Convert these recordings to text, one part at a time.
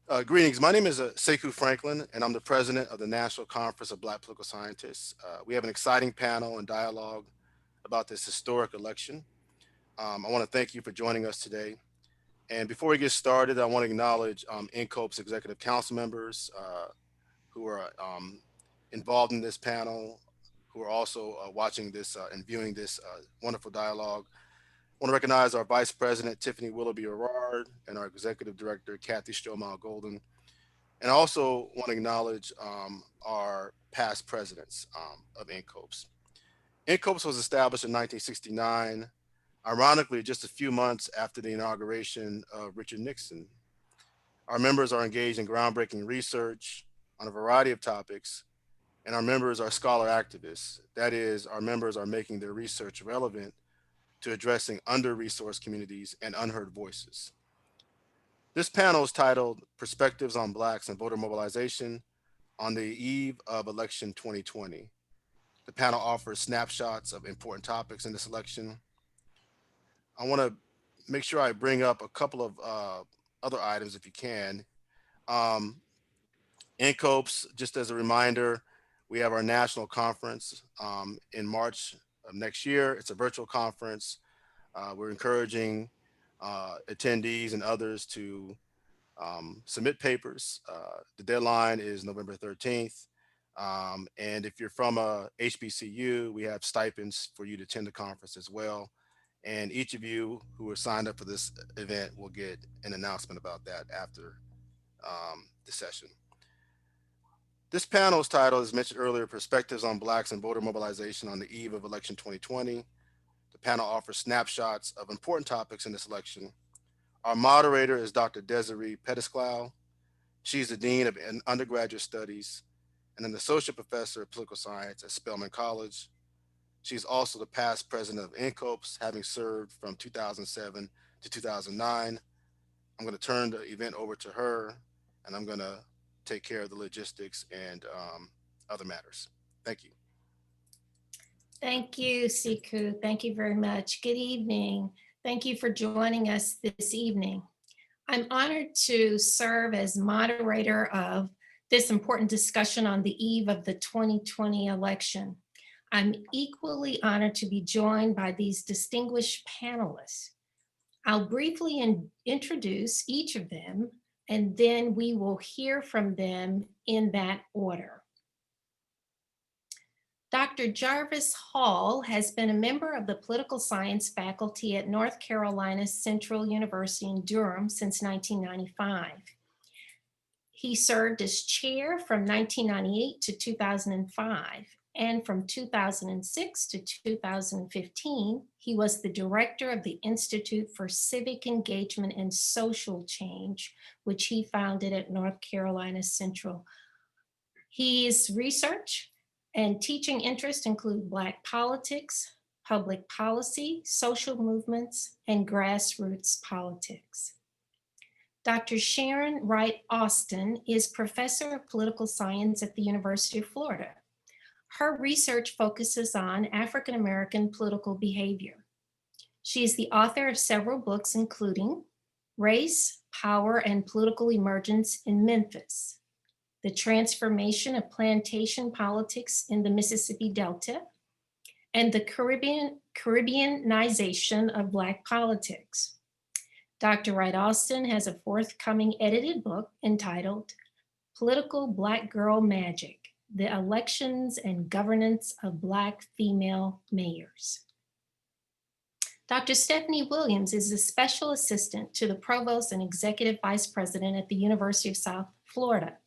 Greetings. My name is Sekou Franklin, and I'm the president of the National Conference of Black Political Scientists. We have an exciting panel and dialogue about this historic election. I want to thank you for joining us today. And before we get started, I want to acknowledge NCOBPS executive council members who are involved in this panel, who are also watching this and viewing this wonderful dialogue. I want to recognize our Vice President, Tiffany Willoughby O'Rourke, and our Executive Director, Kathy Stromal Golden. And I also want to acknowledge our past presidents of NCOBPS. NCOBPS was established in 1969, ironically, just a few months after the inauguration of Richard Nixon. Our members are engaged in groundbreaking research on a variety of topics, and our members are scholar activists. That is, our members are making their research relevant to addressing under-resourced communities and unheard voices. This panel is titled Perspectives on Blacks and Voter Mobilization on the Eve of Election 2020. The panel offers snapshots of important topics in this election. I want to make sure I bring up a couple of other items if you can. NCOBPS, just as a reminder, we have our national conference in March of next year. It's a virtual conference. We're encouraging attendees and others to submit papers. The deadline is November 13th. And if you're from a HBCU, we have stipends for you to attend the conference as well. And each of you who are signed up for this event will get an announcement about that after the session. This panel's title, as mentioned earlier, Perspectives on Blacks and Voter Mobilization on the Eve of Election 2020. The panel offers snapshots of important topics in this election. Our moderator is Dr. Desiree Pedescleaux. She's the Dean of Undergraduate Studies and an Associate Professor of Political Science at Spelman College. She's also the past president of NCOBPS, having served from 2007 to 2009. I'm going to turn the event over to her, and I'm going to take care of the logistics and other matters. Thank you. Thank you, Sekou. Thank you very much. Good evening. Thank you for joining us this evening. I'm honored to serve as moderator of this important discussion on the eve of the 2020 election. I'm equally honored to be joined by these distinguished panelists. I'll briefly introduce each of them, and then we will hear from them in that order. Dr. Jarvis Hall has been a member of the political science faculty at North Carolina Central University in Durham since 1995. He served as chair from 1998 to 2005, and from 2006 to 2015, he was the director of the Institute for Civic Engagement and Social Change, which he founded at North Carolina Central. His research and teaching interests include Black politics, public policy, social movements, and grassroots politics. Dr. Sharon Wright Austin is professor of political science at the University of Florida. Her research focuses on African American political behavior. She is the author of several books, including Race, Power, and Political Emergence in Memphis, The Transformation of Plantation Politics in the Mississippi Delta, and the Caribbeanization of Black Politics. Dr. Wright Austin has a forthcoming edited book entitled Political Black Girl Magic: The Elections and Governance of Black Female Mayors. Dr. Stephanie Williams is a special assistant to the provost and executive vice president at the University of South Florida.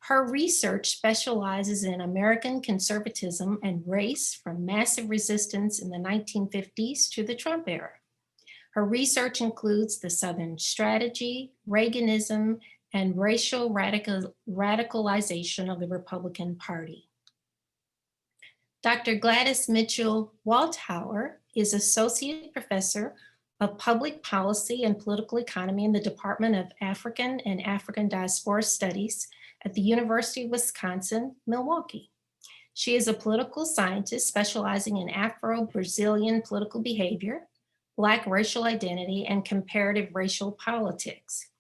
Her research specializes in American conservatism and race from massive resistance in the 1950s to the Trump era. Her research includes the Southern Strategy, Reaganism, and racial radicalization of the Republican Party. Dr. Gladys Mitchell-Walthour is Associate Professor of Public Policy and Political Economy in the Department of African and African Diaspora Studies at the University of Wisconsin, Milwaukee. She is a political scientist specializing in Afro-Brazilian political behavior, Black racial identity, and comparative racial politics.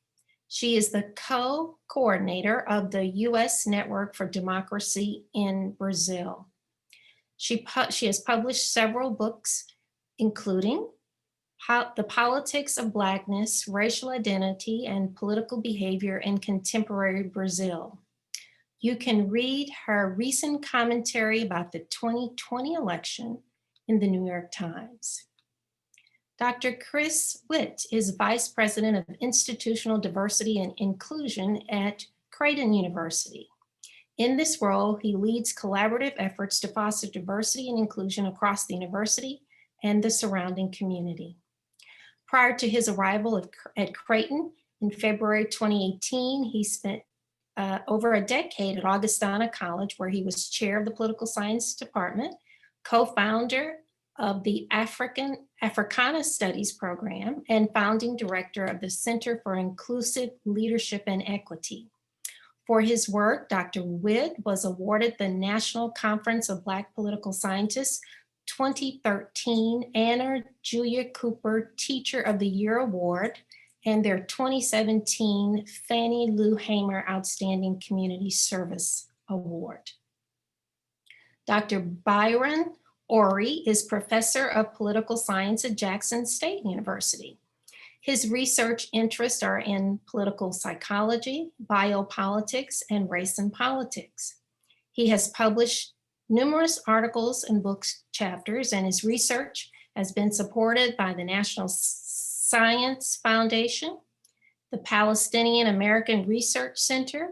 She is the co-coordinator of the U.S. Network for Democracy in Brazil. She has published several books, including The Politics of Blackness, Racial Identity, and Political Behavior in Contemporary Brazil. You can read her recent commentary about the 2020 election in the New York Times. Dr. Chris Whitt is Vice President of Institutional Diversity and Inclusion at Creighton University. In this role, he leads collaborative efforts to foster diversity and inclusion across the university and the surrounding community. Prior to his arrival at Creighton in February 2018, he spent over a decade at Augustana College, where he was chair of the political science department, co-founder of the Africana Studies program, and founding director of the Center for Inclusive Leadership and Equity. For his work, Dr. Whitt was awarded the National Conference of Black Political Scientists 2013 Anna Julia Cooper Teacher of the Year Award and their 2017 Fannie Lou Hamer Outstanding Community Service Award. Dr. Byron Orey is professor of political science at Jackson State University. His research interests are in political psychology, biopolitics, and race and politics. He has published numerous articles and book chapters, and his research has been supported by the National Science Foundation, the Palestinian American Research Center,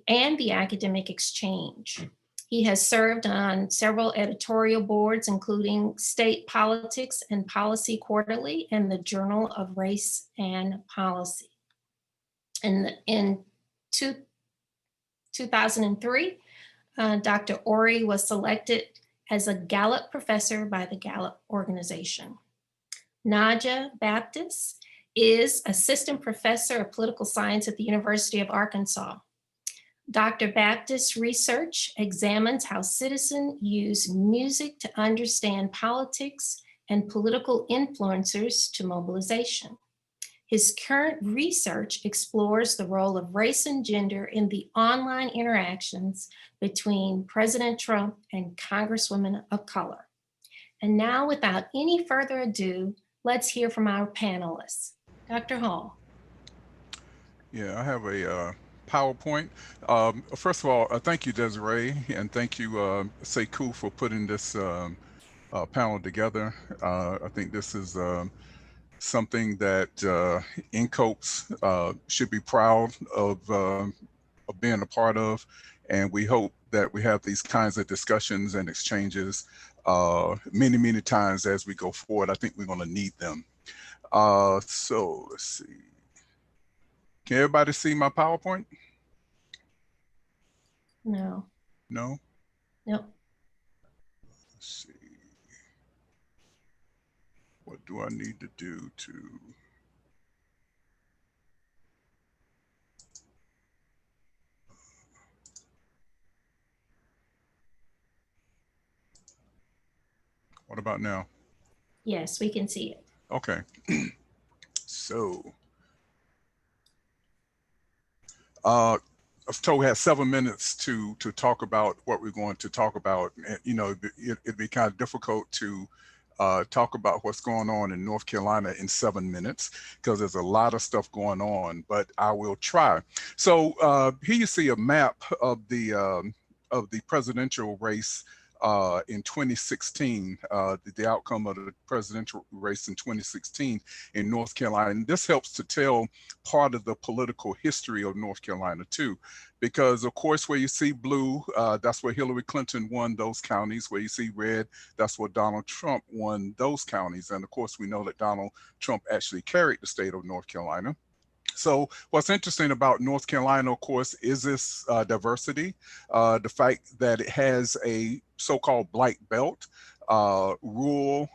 and the Academic Exchange. He has served on several editorial boards, including State Politics and Policy Quarterly and the Journal of Race and Policy. In 2003, Dr. Orey was selected as a Gallup Professor by the Gallup organization. Najja Baptist is Assistant Professor of Political Science at the University of Arkansas. Dr. Baptist's research examines how citizens use music to understand politics and political influencers to mobilization. His current research explores the role of race and gender in the online interactions between President Trump and Congresswomen of color. And now, without any further ado, let's hear from our panelists. Dr. Hall. Yeah, I have a PowerPoint. First of all, thank you, Desiree, and thank you, Sekou, for putting this panel together. I think this is something that NCOBPS should be proud of being a part of, and we hope that we have these kinds of discussions and exchanges many, many times as we go forward. I think we're going to need them. So let's see. Can everybody see my PowerPoint? No. No? Nope. Let's see. What do I need to do to... What about now? Yes, we can see it. Okay. So, I was told we had 7 minutes to talk about what we're going to talk about. And, you know, it'd be kind of difficult to talk about what's going on in North Carolina in 7 minutes because there's a lot of stuff going on, but I will try. So here you see a map of the presidential race in 2016, the outcome of the presidential race in 2016 in North Carolina. And this helps to tell part of the political history of North Carolina too, because of course, where you see blue, that's where Hillary Clinton won those counties. Where you see red, that's where Donald Trump won those counties. And of course, we know that Donald Trump actually carried the state of North Carolina. So what's interesting about North Carolina, of course, is this diversity, the fact that it has a so-called black belt, rural,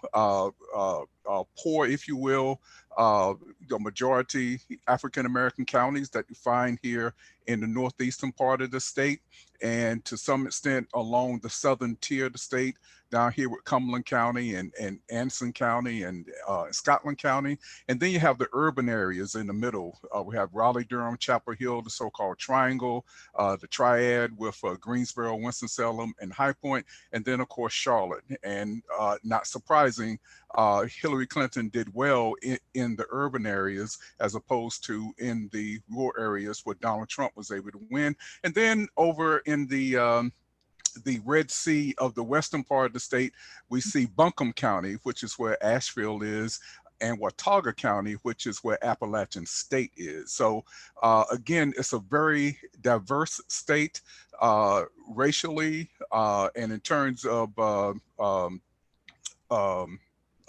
poor, if you will, the majority African-American counties that you find here in the northeastern part of the state, and to some extent along the southern tier of the state, down here with Cumberland County and Anson County and Scotland County. And then you have the urban areas in the middle. We have Raleigh, Durham, Chapel Hill, the so-called triangle, the triad with Greensboro, Winston-Salem, and High Point, and then of course Charlotte. And not surprising, Hillary Clinton did well in the urban areas as opposed to in the rural areas where Donald Trump was able to win. And then over in the Red Sea of the western part of the state, we see Buncombe County, which is where Asheville is, and Watauga County, which is where Appalachian State is. So again, it's a very diverse state racially, and in terms of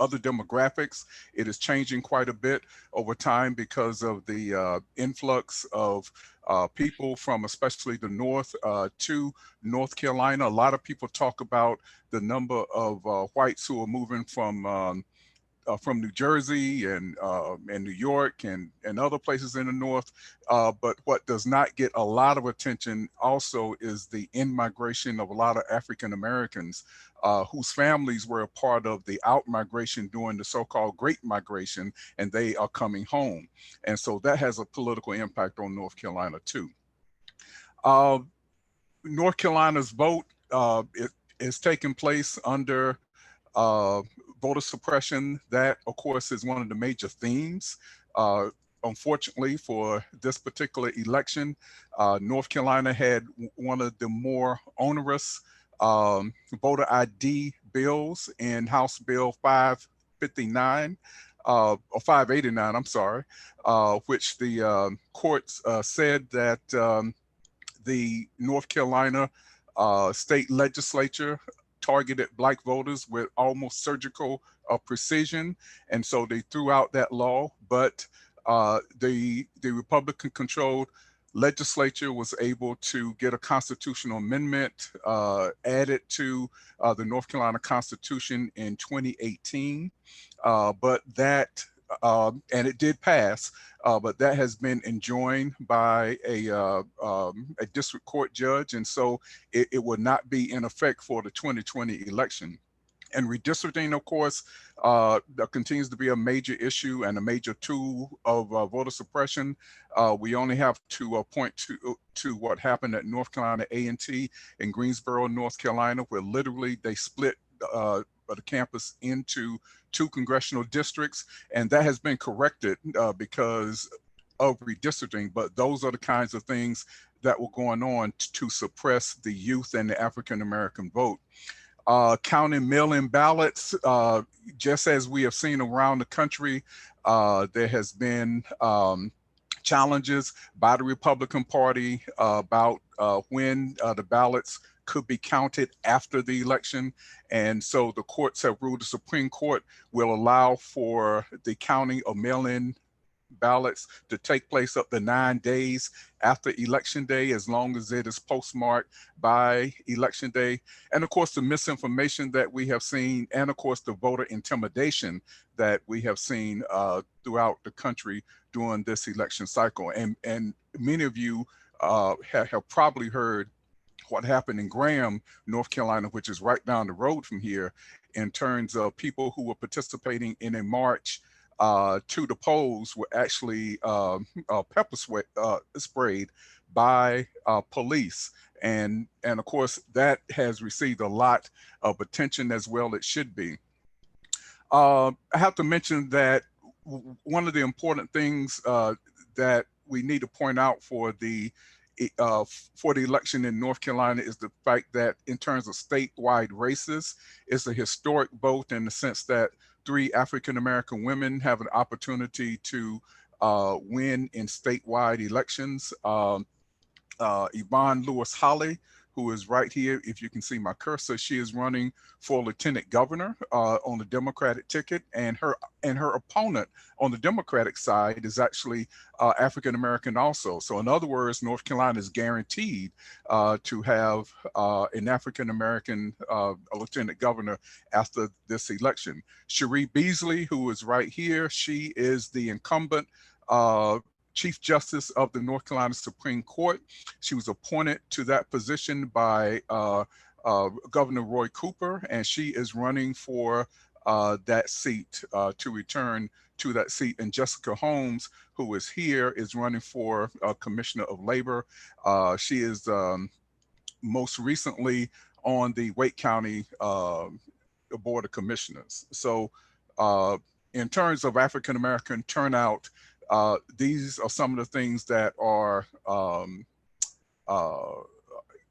other demographics, it is changing quite a bit over time because of the influx of people from especially the north to North Carolina. A lot of people talk about the number of whites who are moving from New Jersey and New York and other places in the north. But what does not get a lot of attention also is the in-migration of a lot of African Americans whose families were a part of the out-migration during the so-called Great Migration, and they are coming home. And so that has a political impact on North Carolina too. North Carolina's vote is taking place under voter suppression. That, of course, is one of the major themes. Unfortunately, for this particular election, North Carolina had one of the more onerous voter ID bills in House Bill 559, or 589, I'm sorry, which the courts said that the North Carolina state legislature targeted Black voters with almost surgical precision. And so they threw out that law, but the Republican-controlled legislature was able to get a constitutional amendment added to the North Carolina Constitution in 2018. But that, and it did pass, but that has been enjoined by a district court judge. And so it will not be in effect for the 2020 election. And redistricting, of course, that continues to be a major issue and a major tool of voter suppression. We only have to point to what happened at North Carolina A&T in Greensboro, North Carolina, where literally they split the campus into 2 congressional districts, and that has been corrected because of redistricting. But those are the kinds of things that were going on to suppress the youth and the African American vote. Counting mail-in ballots, just as we have seen around the country, there has been challenges by the Republican Party about when the ballots could be counted after the election. And so the courts have ruled, the Supreme Court will allow for the counting of mail-in ballots to take place up to 9 days after election day, as long as it is postmarked by election day. And of course, the misinformation that we have seen, and of course, the voter intimidation that we have seen throughout the country during this election cycle. And many of you have probably heard what happened in Graham, North Carolina, which is right down the road from here, in terms of people who were participating in a march to the polls were actually pepper sprayed by police. And of course, that has received a lot of attention, as well it should be. I have to mention that one of the important things that we need to point out for the election in North Carolina is the fact that in terms of statewide races, it's a historic vote in the sense that 3 African-American women have an opportunity to win in statewide elections. Yvonne Lewis Holley, who is right here. If you can see my cursor, she is running for lieutenant governor on the Democratic ticket, and her opponent on the Democratic side is actually African American also. So in other words, North Carolina is guaranteed to have an African American lieutenant governor after this election. Cherie Beasley, who is right here, she is the incumbent Chief Justice of the North Carolina Supreme Court. She was appointed to that position by Governor Roy Cooper, and she is running for that seat to return to that seat. And Jessica Holmes, who is here, is running for Commissioner of Labor. She is most recently on the Whitt County Board of Commissioners. So in terms of African American turnout, these are some of the things that are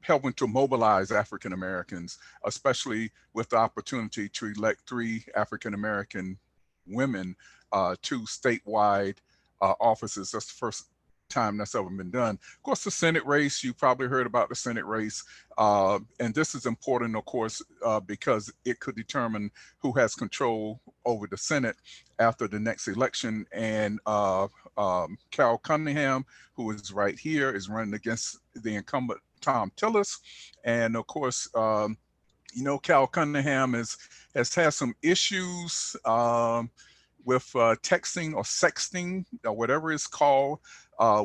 helping to mobilize African Americans, especially with the opportunity to elect 3 African American women to statewide offices. That's the first time that's ever been done. Of course, the Senate race, you probably heard about the Senate race. And this is important, of course, because it could determine who has control over the Senate after the next election. And Carol Cunningham, who is right here, is running against the incumbent Tom Tillis. And of course, you know, Carol Cunningham has had some issues with texting or sexting or whatever it's called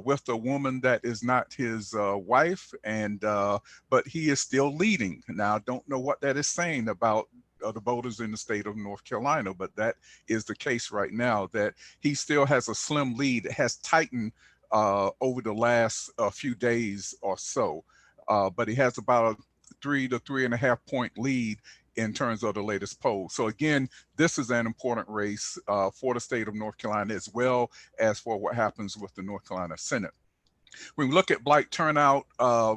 with a woman that is not his wife, and but he is still leading. Now, I don't know what that is saying about the voters in the state of North Carolina, but that is the case right now, that he still has a slim lead. It has tightened over the last few days or so, but he has about a 3 to 3.5 point lead in terms of the latest poll. So again, this is an important race for the state of North Carolina, as well as for what happens with the North Carolina Senate. When we look at Black turnout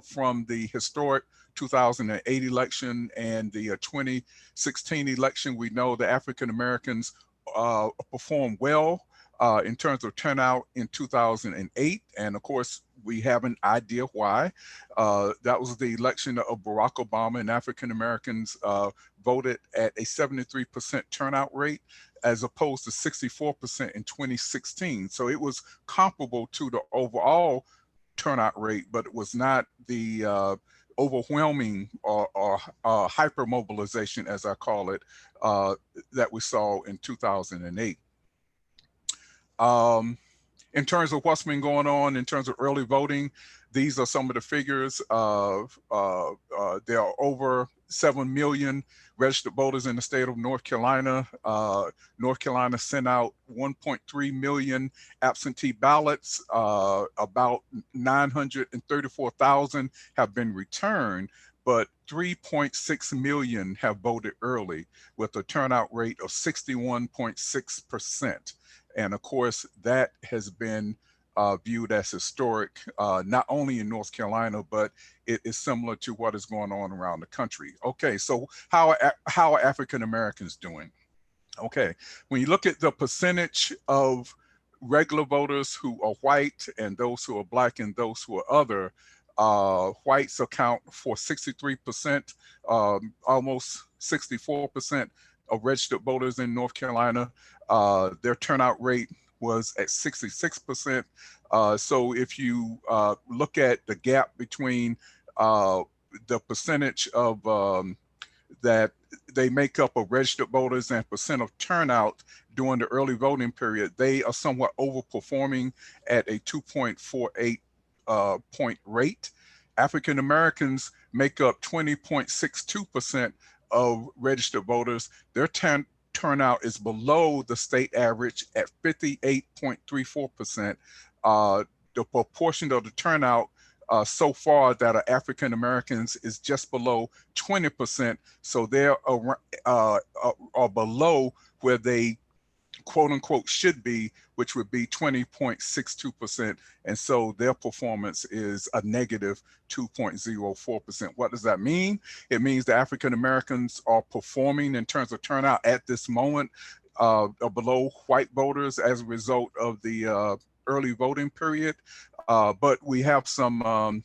from the historic 2008 election and the 2016 election, we know the African Americans performed well in terms of turnout in 2008. And of course, we have an idea why. That was the election of Barack Obama, and African Americans voted at a 73% turnout rate, as opposed to 64% in 2016. So it was comparable to the overall turnout rate, but it was not the overwhelming or hyper mobilization, as I call it, that we saw in 2008. In terms of what's been going on in terms of early voting, these are some of the figures. There are over 7 million registered voters in the state of North Carolina. North Carolina sent out 1.3 million absentee ballots. About 934,000 have been returned, but 3.6 million have voted early, with a turnout rate of 61.6%. And of course, that has been viewed as historic, not only in North Carolina, but it is similar to what is going on around the country. Okay, so how are African Americans doing? Okay, when you look at the percentage of regular voters who are white and those who are Black and those who are other, whites account for 63%, almost 64% of registered voters in North Carolina. Their turnout rate was at 66%. So if you look at the gap between the percentage of that they make up of registered voters and percent of turnout during the early voting period, they are somewhat overperforming at a 2.48 point rate. African Americans make up 20.62% of registered voters. Their turnout is below the state average at 58.34%. The proportion of the turnout so far that are African Americans is just below 20%. So they're are below where they quote unquote should be, which would be 20.62%. And so their performance is a negative 2.04%. What does that mean? It means the African Americans are performing in terms of turnout at this moment below white voters as a result of the early voting period. But we have some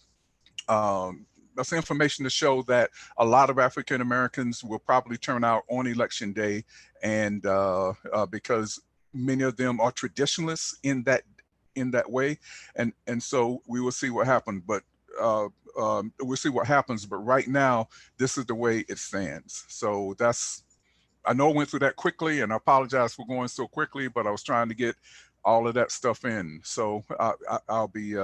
that's information to show that a lot of African Americans will probably turn out on election day, and because many of them are traditionalists in that way, and so we will see what happens. But we'll see what happens. But right now, this is the way it stands. So that's, I know I went through that quickly, and I apologize for going so quickly, but I was trying to get all of that stuff in. So I'll be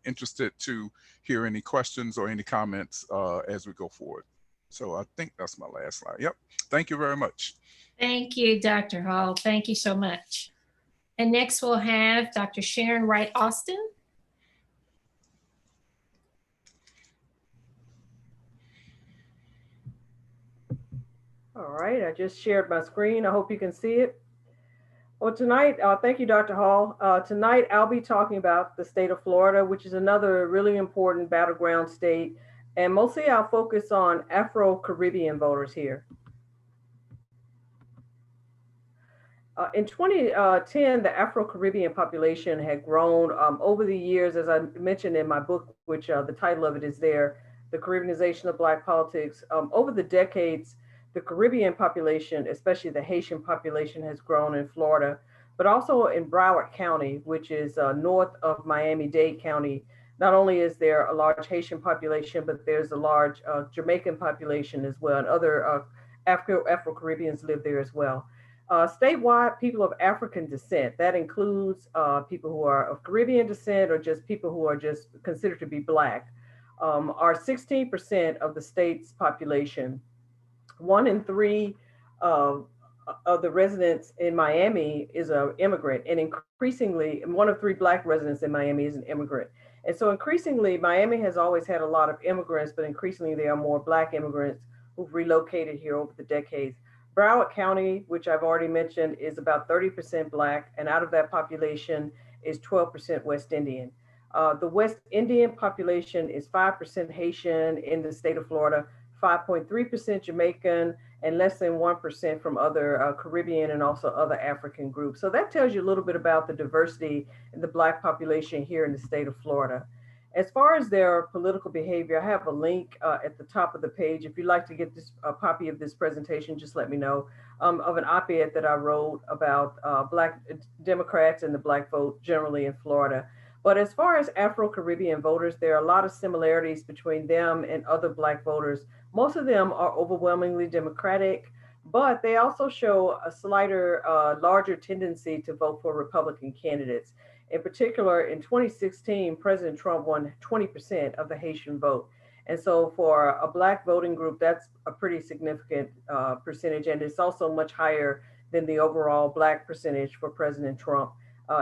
interested to hear any questions or any comments as we go forward. So I think that's my last slide. Yep. Thank you very much. Thank you, Dr. Hall. Thank you so much. And next we'll have Dr. Sharon Wright Austin. All right, I just shared my screen. I hope you can see it. Well, tonight, thank you, Dr. Hall. Tonight, I'll be talking about the state of Florida, which is another really important battleground state. And mostly I'll focus on Afro-Caribbean voters here. In 2010, the Afro-Caribbean population had grown over the years, as I mentioned in my book, which the title of it is there, The Caribbeanization of Black Politics. Over the decades, the Caribbean population, especially the Haitian population, has grown in Florida, but also in Broward County, which is north of Miami-Dade County. Not only is there a large Haitian population, but there's a large Jamaican population as well, and other Afro-Caribbeans live there as well. Statewide, people of African descent, that includes people who are of Caribbean descent or just people who are just considered to be Black, are 16% of the state's population. 1 in 3 of the residents in Miami is an immigrant, and increasingly, 1 of 3 Black residents in Miami is an immigrant. And so increasingly, Miami has always had a lot of immigrants, but increasingly there are more Black immigrants who've relocated here over the decades. Broward County, which I've already mentioned, is about 30% Black, and out of that population is 12% West Indian. The West Indian population is 5% Haitian in the state of Florida, 5.3% Jamaican, and less than 1% from other Caribbean and also other African groups. So that tells you a little bit about the diversity in the Black population here in the state of Florida. As far as their political behavior, I have a link at the top of the page. If you'd like to get a copy of this presentation, just let me know, of an op-ed that I wrote about Black Democrats and the Black vote generally in Florida. But as far as Afro-Caribbean voters, there are a lot of similarities between them and other Black voters. Most of them are overwhelmingly Democratic, but they also show a slighter, larger tendency to vote for Republican candidates. In particular, in 2016, President Trump won 20% of the Haitian vote. And so for a Black voting group, that's a pretty significant percentage. And it's also much higher than the overall Black percentage for President Trump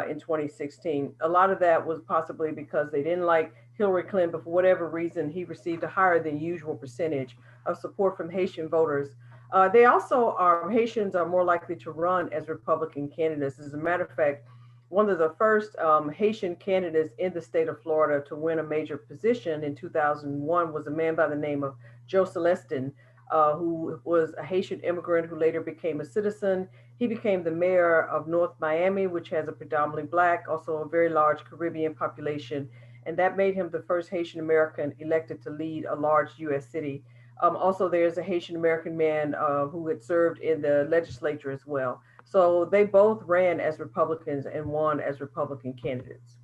in 2016. A lot of that was possibly because they didn't like Hillary Clinton, but for whatever reason, he received a higher than usual percentage of support from Haitian voters. Haitians are more likely to run as Republican candidates. As a matter of fact, one of the first Haitian candidates in the state of Florida to win a major position in 2001 was a man by the name of Joe Celestin, who was a Haitian immigrant who later became a citizen. He became the mayor of North Miami, which has a predominantly Black, also a very large Caribbean population. And that made him the first Haitian American elected to lead a large US city. Also, there's a Haitian American man who had served in the legislature as well. So they both ran as Republicans and won as Republican candidates.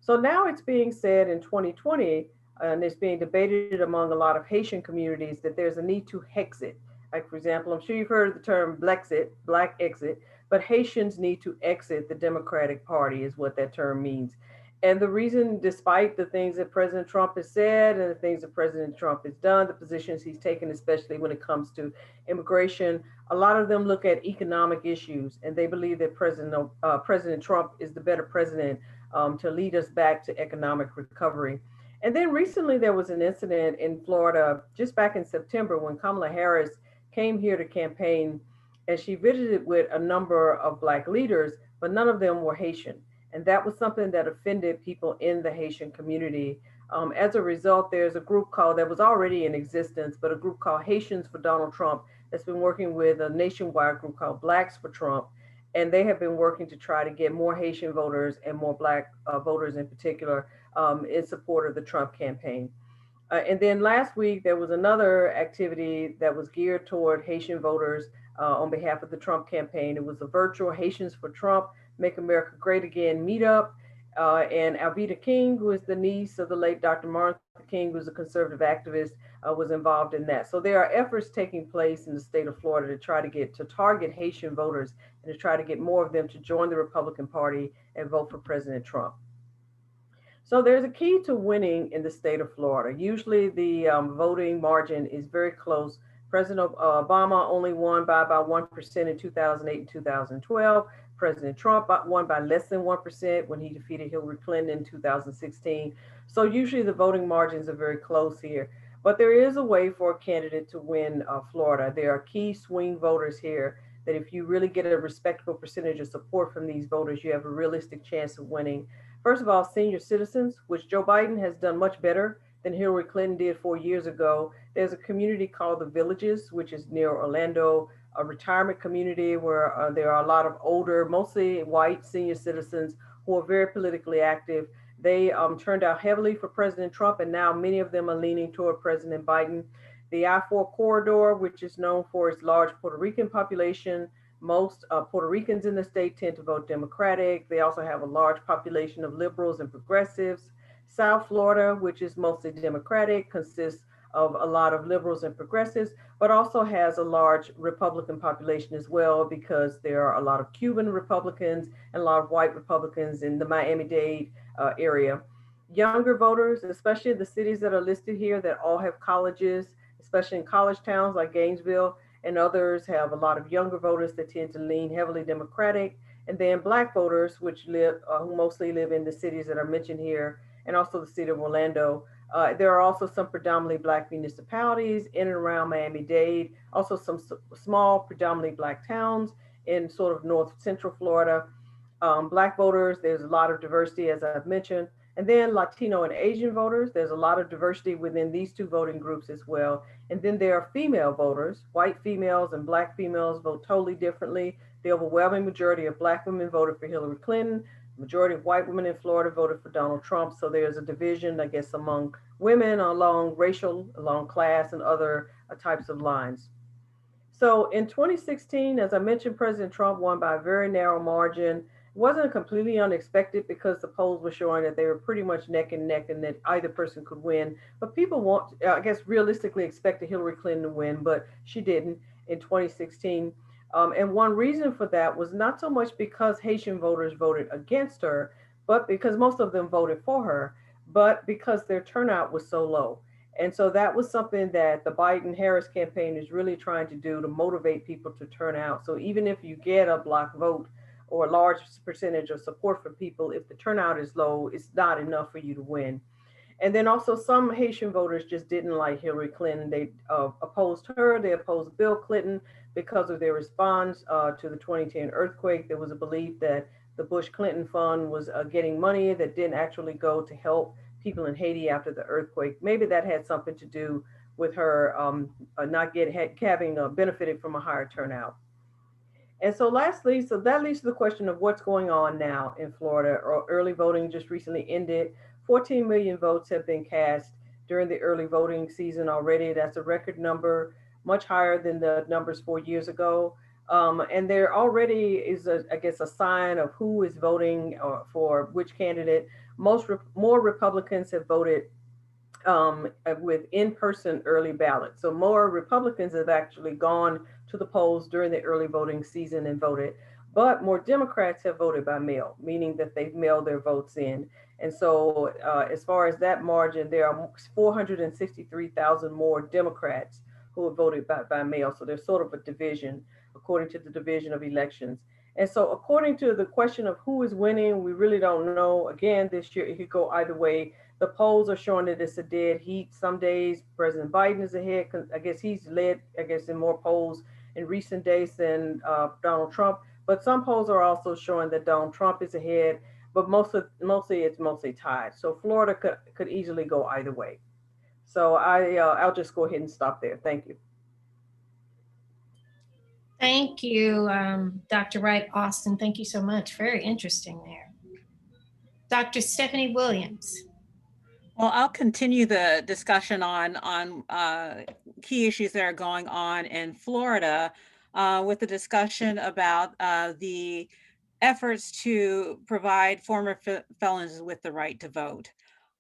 So now it's being said in 2020, and it's being debated among a lot of Haitian communities, that there's a need to HEXIT. Like, for example, I'm sure you've heard of the term Blexit, Black exit, but Haitians need to exit the Democratic Party is what that term means. And the reason, despite the things that President Trump has said and the things that President Trump has done, the positions he's taken, especially when it comes to immigration, a lot of them look at economic issues, and they believe that President Trump is the better president to lead us back to economic recovery. And then recently there was an incident in Florida just back in September when Kamala Harris came here to campaign, and she visited with a number of Black leaders, but none of them were Haitian. And that was something that offended people in the Haitian community. As a result, there's a group that was already in existence, but a group called Haitians for Donald Trump that's been working with a nationwide group called Blacks for Trump. And they have been working to try to get more Haitian voters and more Black voters in particular in support of the Trump campaign. And then last week, there was another activity that was geared toward Haitian voters on behalf of the Trump campaign. It was a virtual Haitians for Trump, Make America Great Again meetup. And Alveda King, who is the niece of the late Dr. Martin Luther King, who's a conservative activist, was involved in that. So there are efforts taking place in the state of Florida to try to target Haitian voters and to try to get more of them to join the Republican Party and vote for President Trump. So there's a key to winning in the state of Florida. Usually the voting margin is very close. President Obama only won by about 1% in 2008 and 2012. President Trump won by less than 1% when he defeated Hillary Clinton in 2016. So usually the voting margins are very close here. But there is a way for a candidate to win Florida. There are key swing voters here that if you really get a respectable percentage of support from these voters, you have a realistic chance of winning. First of all, senior citizens, which Joe Biden has done much better than Hillary Clinton did 4 years ago. There's a community called the Villages, which is near Orlando, a retirement community where there are a lot of older, mostly white senior citizens who are very politically active. They turned out heavily for President Trump, and now many of them are leaning toward President Biden. The I-4 corridor, which is known for its large Puerto Rican population, most Puerto Ricans in the state tend to vote Democratic. They also have a large population of liberals and progressives. South Florida, which is mostly Democratic, consists of a lot of liberals and progressives, but also has a large Republican population as well, because there are a lot of Cuban Republicans and a lot of white Republicans in the Miami-Dade area. Younger voters, especially the cities that are listed here that all have colleges, especially in college towns like Gainesville, and others have a lot of younger voters that tend to lean heavily Democratic. And then Black voters, who mostly live in the cities that are mentioned here, and also the city of Orlando. There are also some predominantly Black municipalities in and around Miami-Dade, also some small predominantly Black towns in sort of north central Florida. Black voters, there's a lot of diversity, as I've mentioned. And then Latino and Asian voters, there's a lot of diversity within these two voting groups as well. And then there are female voters. White females and Black females vote totally differently. The overwhelming majority of Black women voted for Hillary Clinton. The majority of white women in Florida voted for Donald Trump. So there's a division, I guess, among women along racial, along class, and other types of lines. So in 2016, as I mentioned, President Trump won by a very narrow margin. It wasn't completely unexpected because the polls were showing that they were pretty much neck and neck and that either person could win. But people I guess, realistically expected Hillary Clinton to win, but she didn't in 2016. And one reason for that was not so much because Haitian voters voted against her, but because most of them voted for her, but because their turnout was so low. And so that was something that the Biden-Harris campaign is really trying to do to motivate people to turn out. So even if you get a block vote or a large percentage of support from people, if the turnout is low, it's not enough for you to win. And then also some Haitian voters just didn't like Hillary Clinton. They opposed her, they opposed Bill Clinton because of their response to the 2010 earthquake. There was a belief that the Bush-Clinton fund was getting money that didn't actually go to help people in Haiti after the earthquake. Maybe that had something to do with her not having benefited from a higher turnout. And so lastly, so that leads to the question of what's going on now in Florida. Early voting just recently ended. 14 million votes have been cast during the early voting season already. That's a record number, much higher than the numbers 4 years ago. And there already is, I guess, a sign of who is voting for which candidate. More Republicans have voted with in-person early ballots. So more Republicans have actually gone to the polls during the early voting season and voted, but more Democrats have voted by mail, meaning that they've mailed their votes in. And so as far as that margin, there are 463,000 more Democrats who have voted by mail. So there's sort of a division according to the Division of Elections. And so according to the question of who is winning, we really don't know. Again, this year it could go either way. The polls are showing that it's a dead heat. Some days President Biden is ahead. I guess he's led, in more polls in recent days than Donald Trump. But some polls are also showing that Donald Trump is ahead, but mostly it's tied. So Florida could easily go either way. So I'll just go ahead and stop there. Thank you. Thank you, Dr. Wright Austin. Thank you so much. Very interesting there. Dr. Stephanie Williams, Well, I'll continue the discussion on key issues that are going on in Florida with the discussion about the efforts to provide former felons with the right to vote.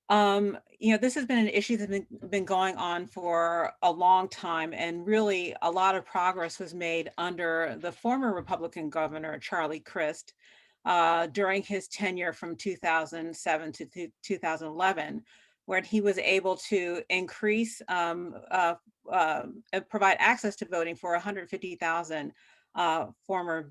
This has been an issue that's been going on for a long time, and really a lot of progress was made under the former Republican governor, Charlie Crist, during his tenure from 2007 to 2011, where he was able to increase, provide access to voting for 150,000 former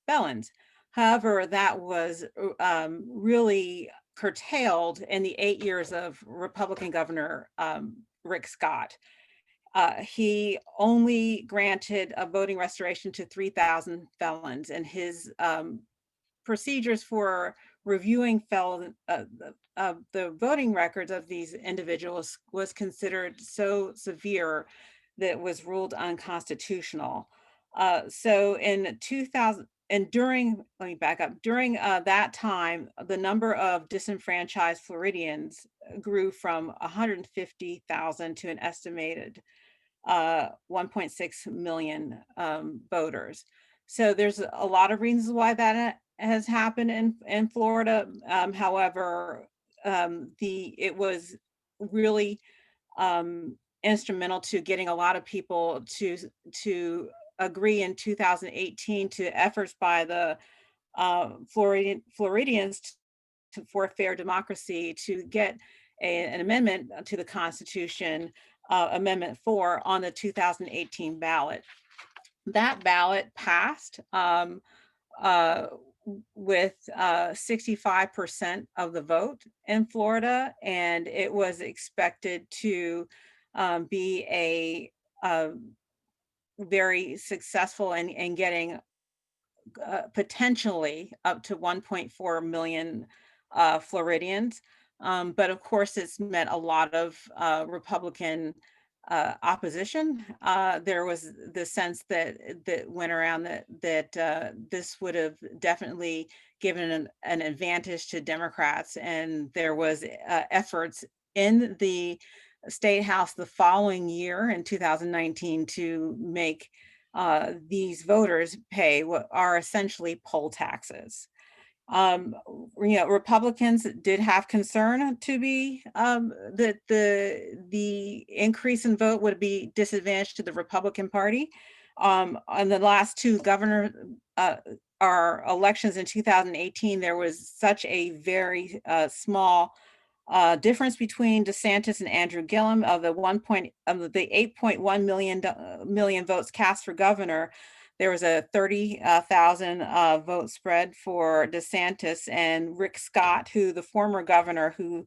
felons. However, that was really curtailed in the 8 years of Republican Governor Rick Scott. He only granted a voting restoration to 3,000 felons, and his procedures for reviewing the voting records of these individuals was considered so severe that it was ruled unconstitutional. So in 2000, and during, let me back up, during that time, the number of disenfranchised Floridians grew from 150,000 to an estimated 1.6 million voters. So there's a lot of reasons why that has happened in Florida. However, it was really instrumental to getting a lot of people to agree in 2018 to efforts by the Floridians for fair democracy to get an amendment to the Constitution, Amendment 4, on the 2018 ballot. That ballot passed with 65% of the vote in Florida, and it was expected to be a very successful in getting potentially up to 1.4 million Floridians. But of course, it's met a lot of Republican opposition. There was the sense that went around that this would have definitely given an advantage to Democrats, and there was efforts in the State House the following year in 2019 to make these voters pay what are essentially poll taxes. Republicans did have concern to be that the increase in vote would be disadvantage to the Republican Party. On the last two our elections in 2018, there was such a very small difference between DeSantis and Andrew Gillum of the 8.1 million votes cast for governor. There was a 30,000 vote spread for DeSantis, and Rick Scott, who the former governor who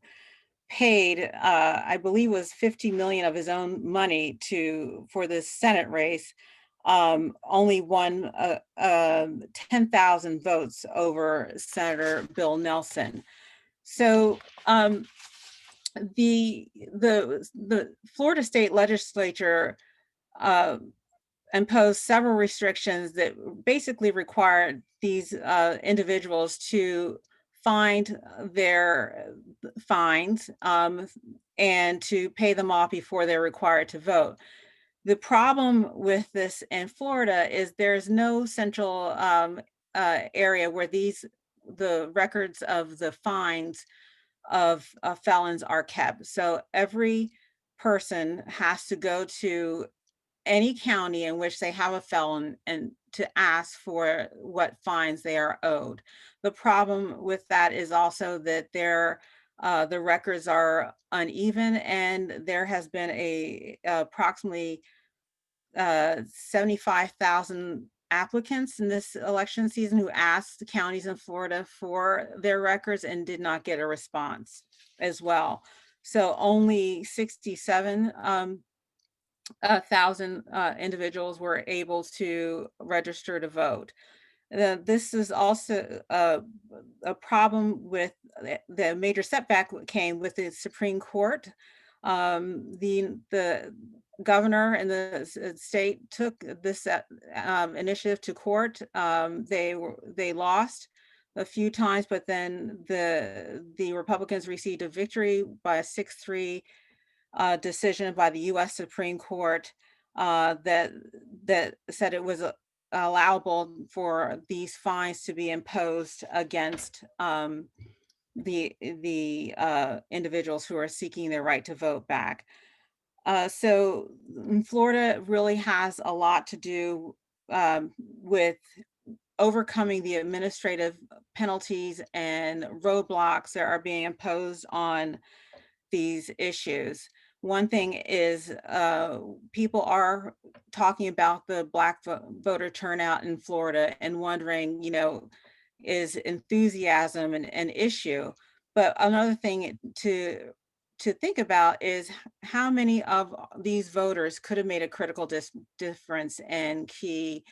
paid, I believe, was 50 million of his own money for this Senate race, only won 10,000 votes over Senator Bill Nelson. So the Florida State Legislature imposed several restrictions that basically required these individuals to find their fines and to pay them off before they're required to vote. The problem with this in Florida is there's no central area where the records of the fines of felons are kept. So every person has to go to any county in which they have a felon and to ask for what fines they are owed. The problem with that is also that the records are uneven, and there has been approximately 75,000 applicants in this election season who asked the counties in Florida for their records and did not get a response as well. So only 67,000 individuals were able to register to vote. This is also a problem with the major setback came with the Supreme Court. The governor and the state took this initiative to court. They lost a few times, but then the Republicans received a victory by a 6-3 decision by the U.S. Supreme Court that said it was allowable for these fines to be imposed against the individuals who are seeking their right to vote back. So Florida really has a lot to do with overcoming the administrative penalties and roadblocks that are being imposed on these issues. One thing is people are talking about the Black voter turnout in Florida and wondering, is enthusiasm an issue? But another thing to think about is how many of these voters could have made a critical difference in key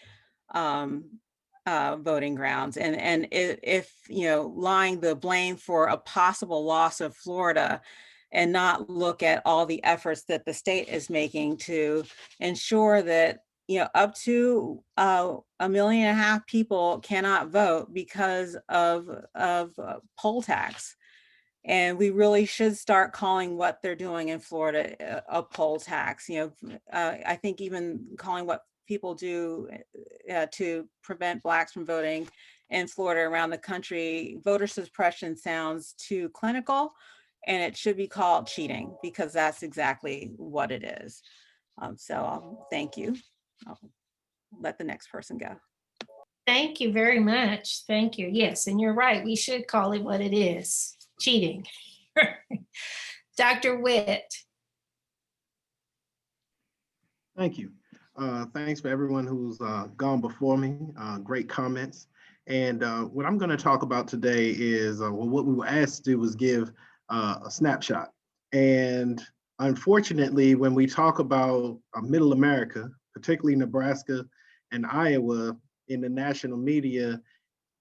voting grounds. And if lying the blame for a possible loss of Florida and not look at all the efforts that the state is making to ensure that up to 1.5 million people cannot vote because of poll tax. And we really should start calling what they're doing in Florida a poll tax. I think even calling what people do to prevent Blacks from voting in Florida around the country, voter suppression sounds too clinical, and it should be called cheating, because that's exactly what it is. So thank you. I'll let the next person go. Thank you very much. Thank you. Yes, and you're right. We should call it what it is, cheating. Dr. Whitt. Thank you. Thanks for everyone who's gone before me. Great comments. And what I'm going to talk about today is what we were asked to do was give a snapshot. And unfortunately, when we talk about Middle America, particularly Nebraska and Iowa in the national media,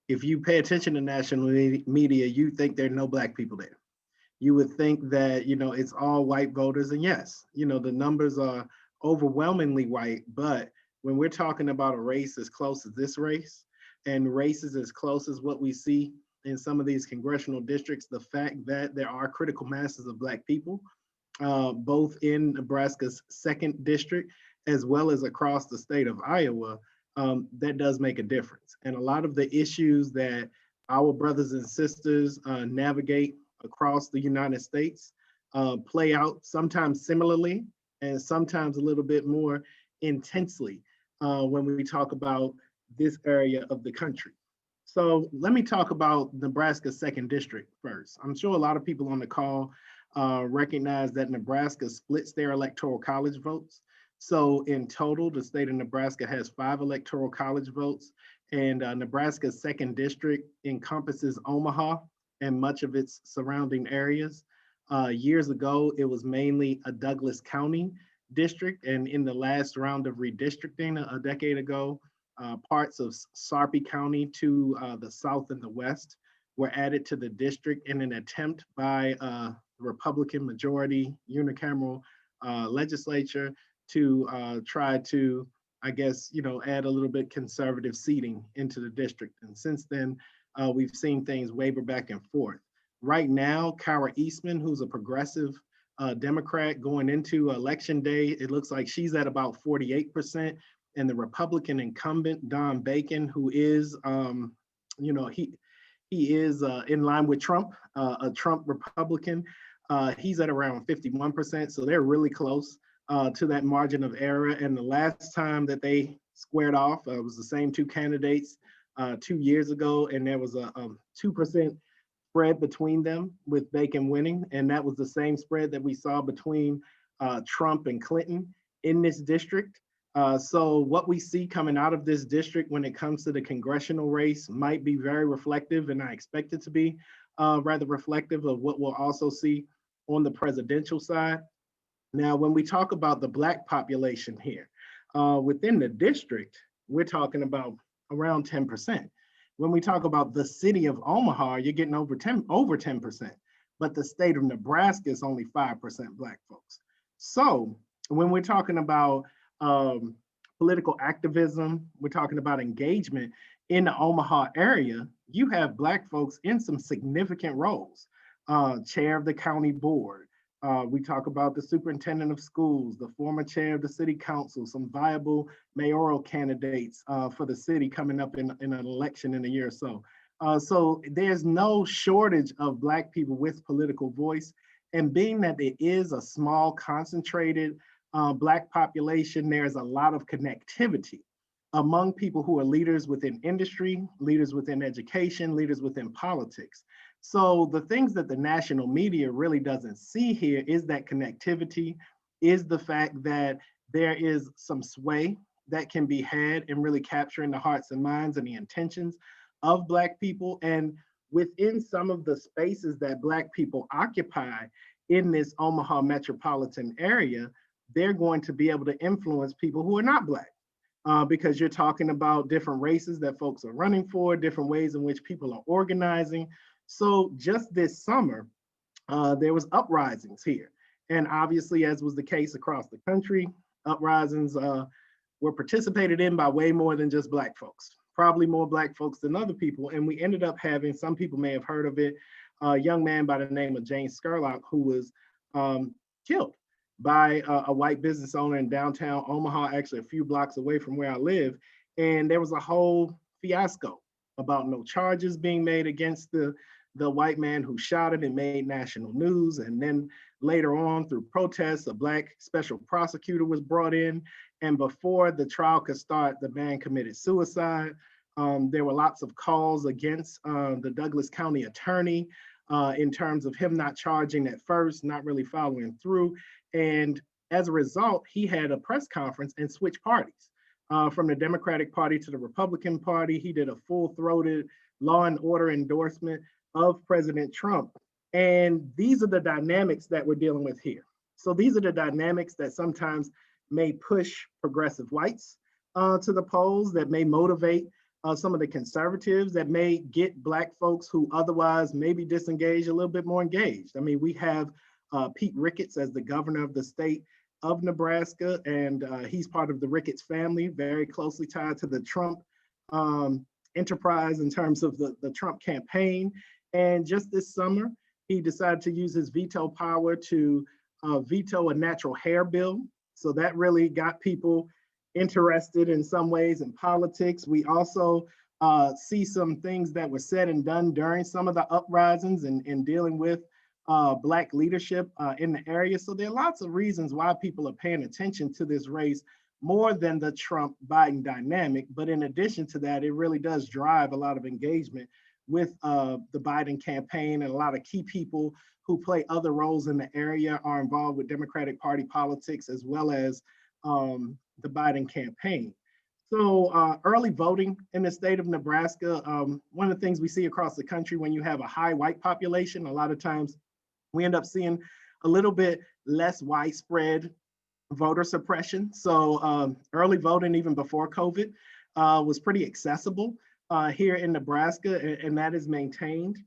if you pay attention to national media, you think there are no Black people there. You would think that, it's all white voters. And yes, the numbers are overwhelmingly white, but when we're talking about a race as close as this race and races as close as what we see in some of these congressional districts, the fact that there are critical masses of Black people, both in Nebraska's 2nd district, as well as across the state of Iowa, that does make a difference. And a lot of the issues that our brothers and sisters navigate across the United States play out sometimes similarly and sometimes a little bit more intensely when we talk about this area of the country. So let me talk about Nebraska's 2nd district first. I'm sure a lot of people on the call recognize that Nebraska splits their electoral college votes. So in total, the state of Nebraska has 5 electoral college votes, and Nebraska's 2nd district encompasses Omaha and much of its surrounding areas. Years ago, it was mainly a Douglas County district, and in the last round of redistricting a decade ago, parts of Sarpy County to the south and the west were added to the district in an attempt by the Republican majority unicameral legislature to try to, add a little bit conservative seating into the district. And since then, we've seen things waver back and forth. Right now, Kara Eastman, who's a progressive Democrat going into Election Day, it looks like she's at about 48%. And the Republican incumbent, Don Bacon, who is, he is in line with Trump, a Trump Republican, he's at around 51%. So they're really close to that margin of error. And the last time that they squared off was the same 2 candidates 2 years ago, and there was a 2% spread between them, with Bacon winning. And that was the same spread that we saw between Trump and Clinton in this district. So what we see coming out of this district when it comes to the congressional race might be very reflective, and I expect it to be rather reflective of what we'll also see on the presidential side. Now, when we talk about the Black population here, within the district, we're talking about around 10%. When we talk about the city of Omaha, you're getting over 10%, but the state of Nebraska is only 5% Black folks. So when we're talking about political activism, we're talking about engagement, in the Omaha area, you have Black folks in some significant roles. Chair of the county board. We talk about the superintendent of schools, the former chair of the city council, some viable mayoral candidates for the city coming up in an election in a year or so. So there's no shortage of Black people with political voice. And being that it is a small, concentrated Black population, there's a lot of connectivity among people who are leaders within industry, leaders within education, leaders within politics. So the things that the national media really doesn't see here is that connectivity, is the fact that there is some sway that can be had in really capturing the hearts and minds and the intentions of Black people. And within some of the spaces that Black people occupy in this Omaha metropolitan area, they're going to be able to influence people who are not Black. Because you're talking about different races that folks are running for, different ways in which people are organizing. So just this summer, there was uprisings here. And obviously, as was the case across the country, uprisings were participated in by way more than just Black folks, probably more Black folks than other people. And we ended up having, some people may have heard of it, a young man by the name of James Scurlock who was killed by a white business owner in downtown Omaha, actually a few blocks away from where I live. And there was a whole fiasco about no charges being made against the white man who shot it and made national news. And then later on, through protests, a Black special prosecutor was brought in. And before the trial could start, the man committed suicide. There were lots of calls against the Douglas County attorney in terms of him not charging at first, not really following through. And as a result, he had a press conference and switched parties from the Democratic Party to the Republican Party. He did a full-throated law and order endorsement of President Trump. And these are the dynamics that we're dealing with here. So these are the dynamics that sometimes may push progressive whites to the polls, that may motivate some of the conservatives, that may get Black folks who otherwise may be disengaged a little bit more engaged. I mean, we have Pete Ricketts as the governor of the state of Nebraska, and he's part of the Ricketts family, very closely tied to the Trump enterprise in terms of the Trump campaign. And just this summer, he decided to use his veto power to veto a natural hair bill. So that really got people interested in some ways in politics. We also see some things that were said and done during some of the uprisings and dealing with Black leadership in the area. So there are lots of reasons why people are paying attention to this race more than the Trump-Biden dynamic. But in addition to that, it really does drive a lot of engagement with the Biden campaign, and a lot of key people who play other roles in the area are involved with Democratic Party politics as well as the Biden campaign. So early voting in the state of Nebraska, one of the things we see across the country when you have a high white population, a lot of times we end up seeing a little bit less widespread voter suppression. So early voting, even before COVID, was pretty accessible here in Nebraska, and that is maintained.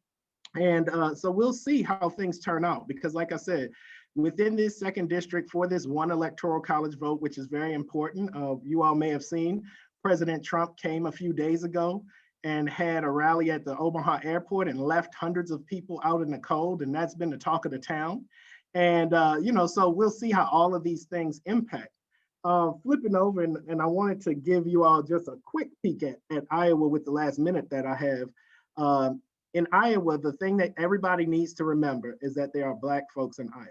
And so we'll see how things turn out, because like I said, within this second district for this one electoral college vote, which is very important, you all may have seen, President Trump came a few days ago and had a rally at the Omaha airport and left hundreds of people out in the cold, and that's been the talk of the town. And, so we'll see how all of these things impact. Flipping over, and I wanted to give you all just a quick peek at Iowa with the last minute that I have. In Iowa, the thing that everybody needs to remember is that there are Black folks in Iowa,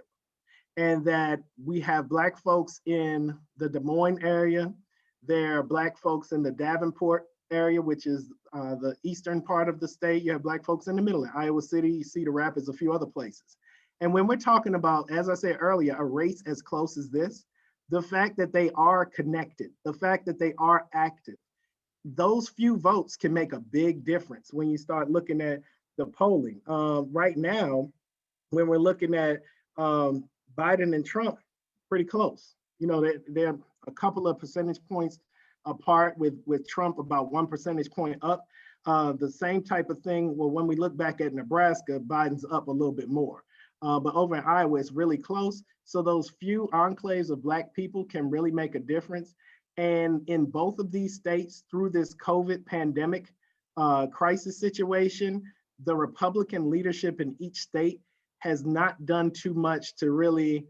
and that we have Black folks in the Des Moines area. There are Black folks in the Davenport area, which is the eastern part of the state. You have Black folks in the middle, in Iowa City, Cedar Rapids, a few other places. And when we're talking about, as I said earlier, a race as close as this, the fact that they are connected, the fact that they are active, those few votes can make a big difference when you start looking at the polling. Right now, when we're looking at Biden and Trump, pretty close. They're a couple of percentage points apart, with Trump about 1 percentage point up. The same type of thing, well, when we look back at Nebraska, Biden's up a little bit more. But over in Iowa, it's really close. So those few enclaves of Black people can really make a difference. And in both of these states, through this COVID pandemic, crisis situation, the Republican leadership in each state has not done too much to really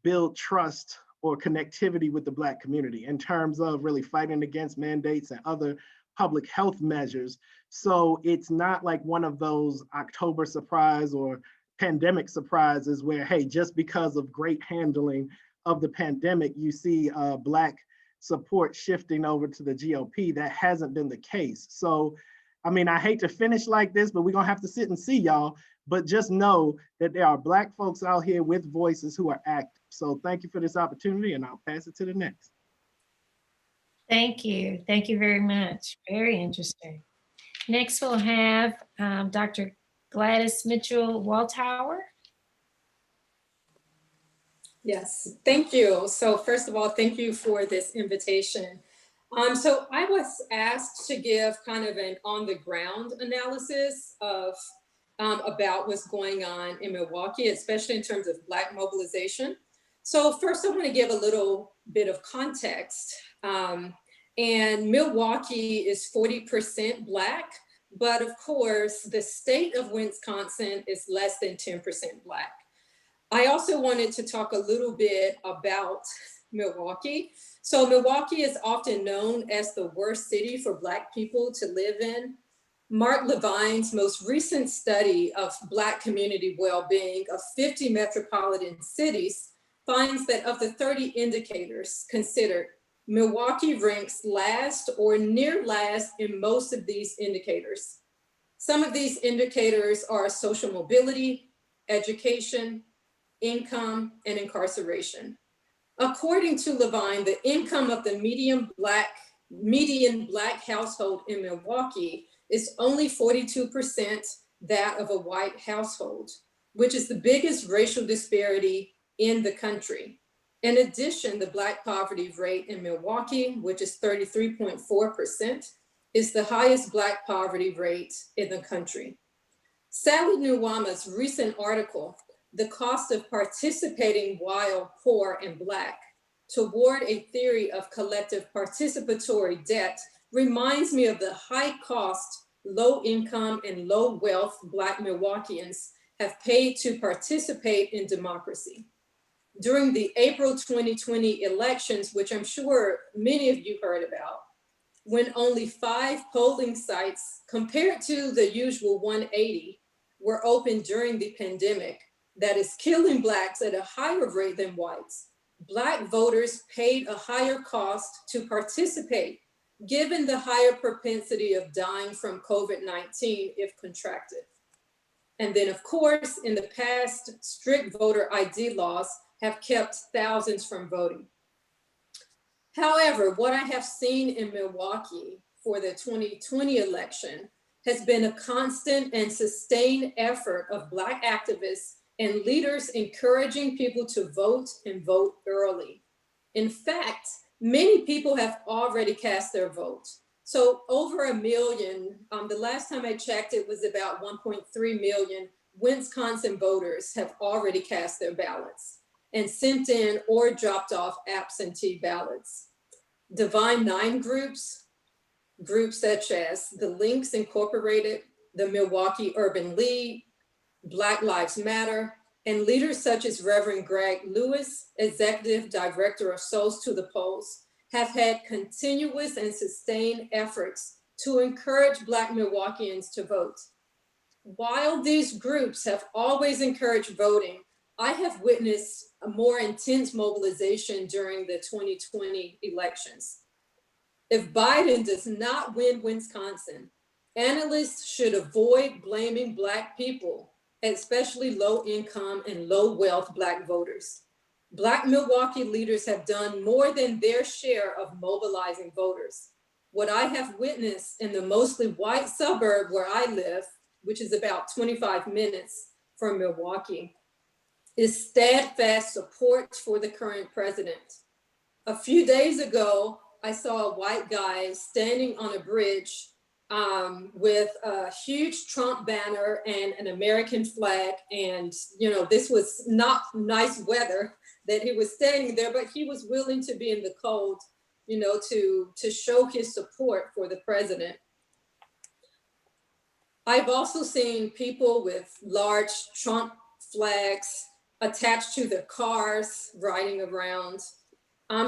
build trust or connectivity with the Black community in terms of really fighting against mandates and other public health measures. So it's not like one of those October surprise or pandemic surprises where, hey, just because of great handling of the pandemic, you see Black support shifting over to the GOP. That hasn't been the case. So, I mean, I hate to finish like this, but we're gonna have to sit and see, y'all. But just know that there are Black folks out here with voices who are active. So thank you for this opportunity, and I'll pass it to the next. Thank you. Thank you very much. Very interesting. Next, we'll have Dr. Gladys Mitchell-Walthour. Yes, thank you. So first of all, thank you for this invitation. So I was asked to give kind of an on-the-ground analysis of about what's going on in Milwaukee, especially in terms of Black mobilization. So first I want to give a little bit of context. And Milwaukee is 40% Black, but of course the state of Wisconsin is less than 10% Black. I also wanted to talk a little bit about Milwaukee. So Milwaukee is often known as the worst city for Black people to live in. Mark Levine's most recent study of Black community well-being of 50 metropolitan cities finds that of the 30 indicators considered, Milwaukee ranks last or near last in most of these indicators. Some of these indicators are social mobility, education, income, and incarceration. According to Levine, the income of the median Black household in Milwaukee is only 42% that of a white household, which is the biggest racial disparity in the country. In addition, the Black poverty rate in Milwaukee, which is 33.4%, is the highest Black poverty rate in the country. Sally Nuwama's recent article, The Cost of Participating While Poor and Black, Toward a Theory of Collective Participatory Debt, reminds me of the high cost, low income, and low wealth Black Milwaukeeans have paid to participate in democracy. During the April 2020 elections, which I'm sure many of you heard about, when only 5 polling sites compared to the usual 180 were open during the pandemic, that is killing Blacks at a higher rate than whites, Black voters paid a higher cost to participate, given the higher propensity of dying from COVID-19 if contracted. And then of course, in the past, strict voter ID laws have kept thousands from voting. However, what I have seen in Milwaukee for the 2020 election has been a constant and sustained effort of Black activists and leaders encouraging people to vote and vote early. In fact, many people have already cast their vote. So over 1 million, the last time I checked, it was about 1.3 million Wisconsin voters have already cast their ballots and sent in or dropped off absentee ballots. Divine Nine groups such as the Links Incorporated, the Milwaukee Urban League, Black Lives Matter, and leaders such as Reverend Greg Lewis, Executive Director of Souls to the Polls, have had continuous and sustained efforts to encourage Black Milwaukeeans to vote. While these groups have always encouraged voting, I have witnessed a more intense mobilization during the 2020 elections. If Biden does not win Wisconsin, analysts should avoid blaming Black people, especially low income and low wealth Black voters. Black Milwaukee leaders have done more than their share of mobilizing voters. What I have witnessed in the mostly white suburb where I live, which is about 25 minutes from Milwaukee, is steadfast support for the current president. A few days ago, I saw a white guy standing on a bridge with a huge Trump banner and an American flag. And, you know, this was not nice weather that he was standing there, but he was willing to be in the cold, you know, to show his support for the president. I've also seen people with large Trump flags attached to their cars riding around.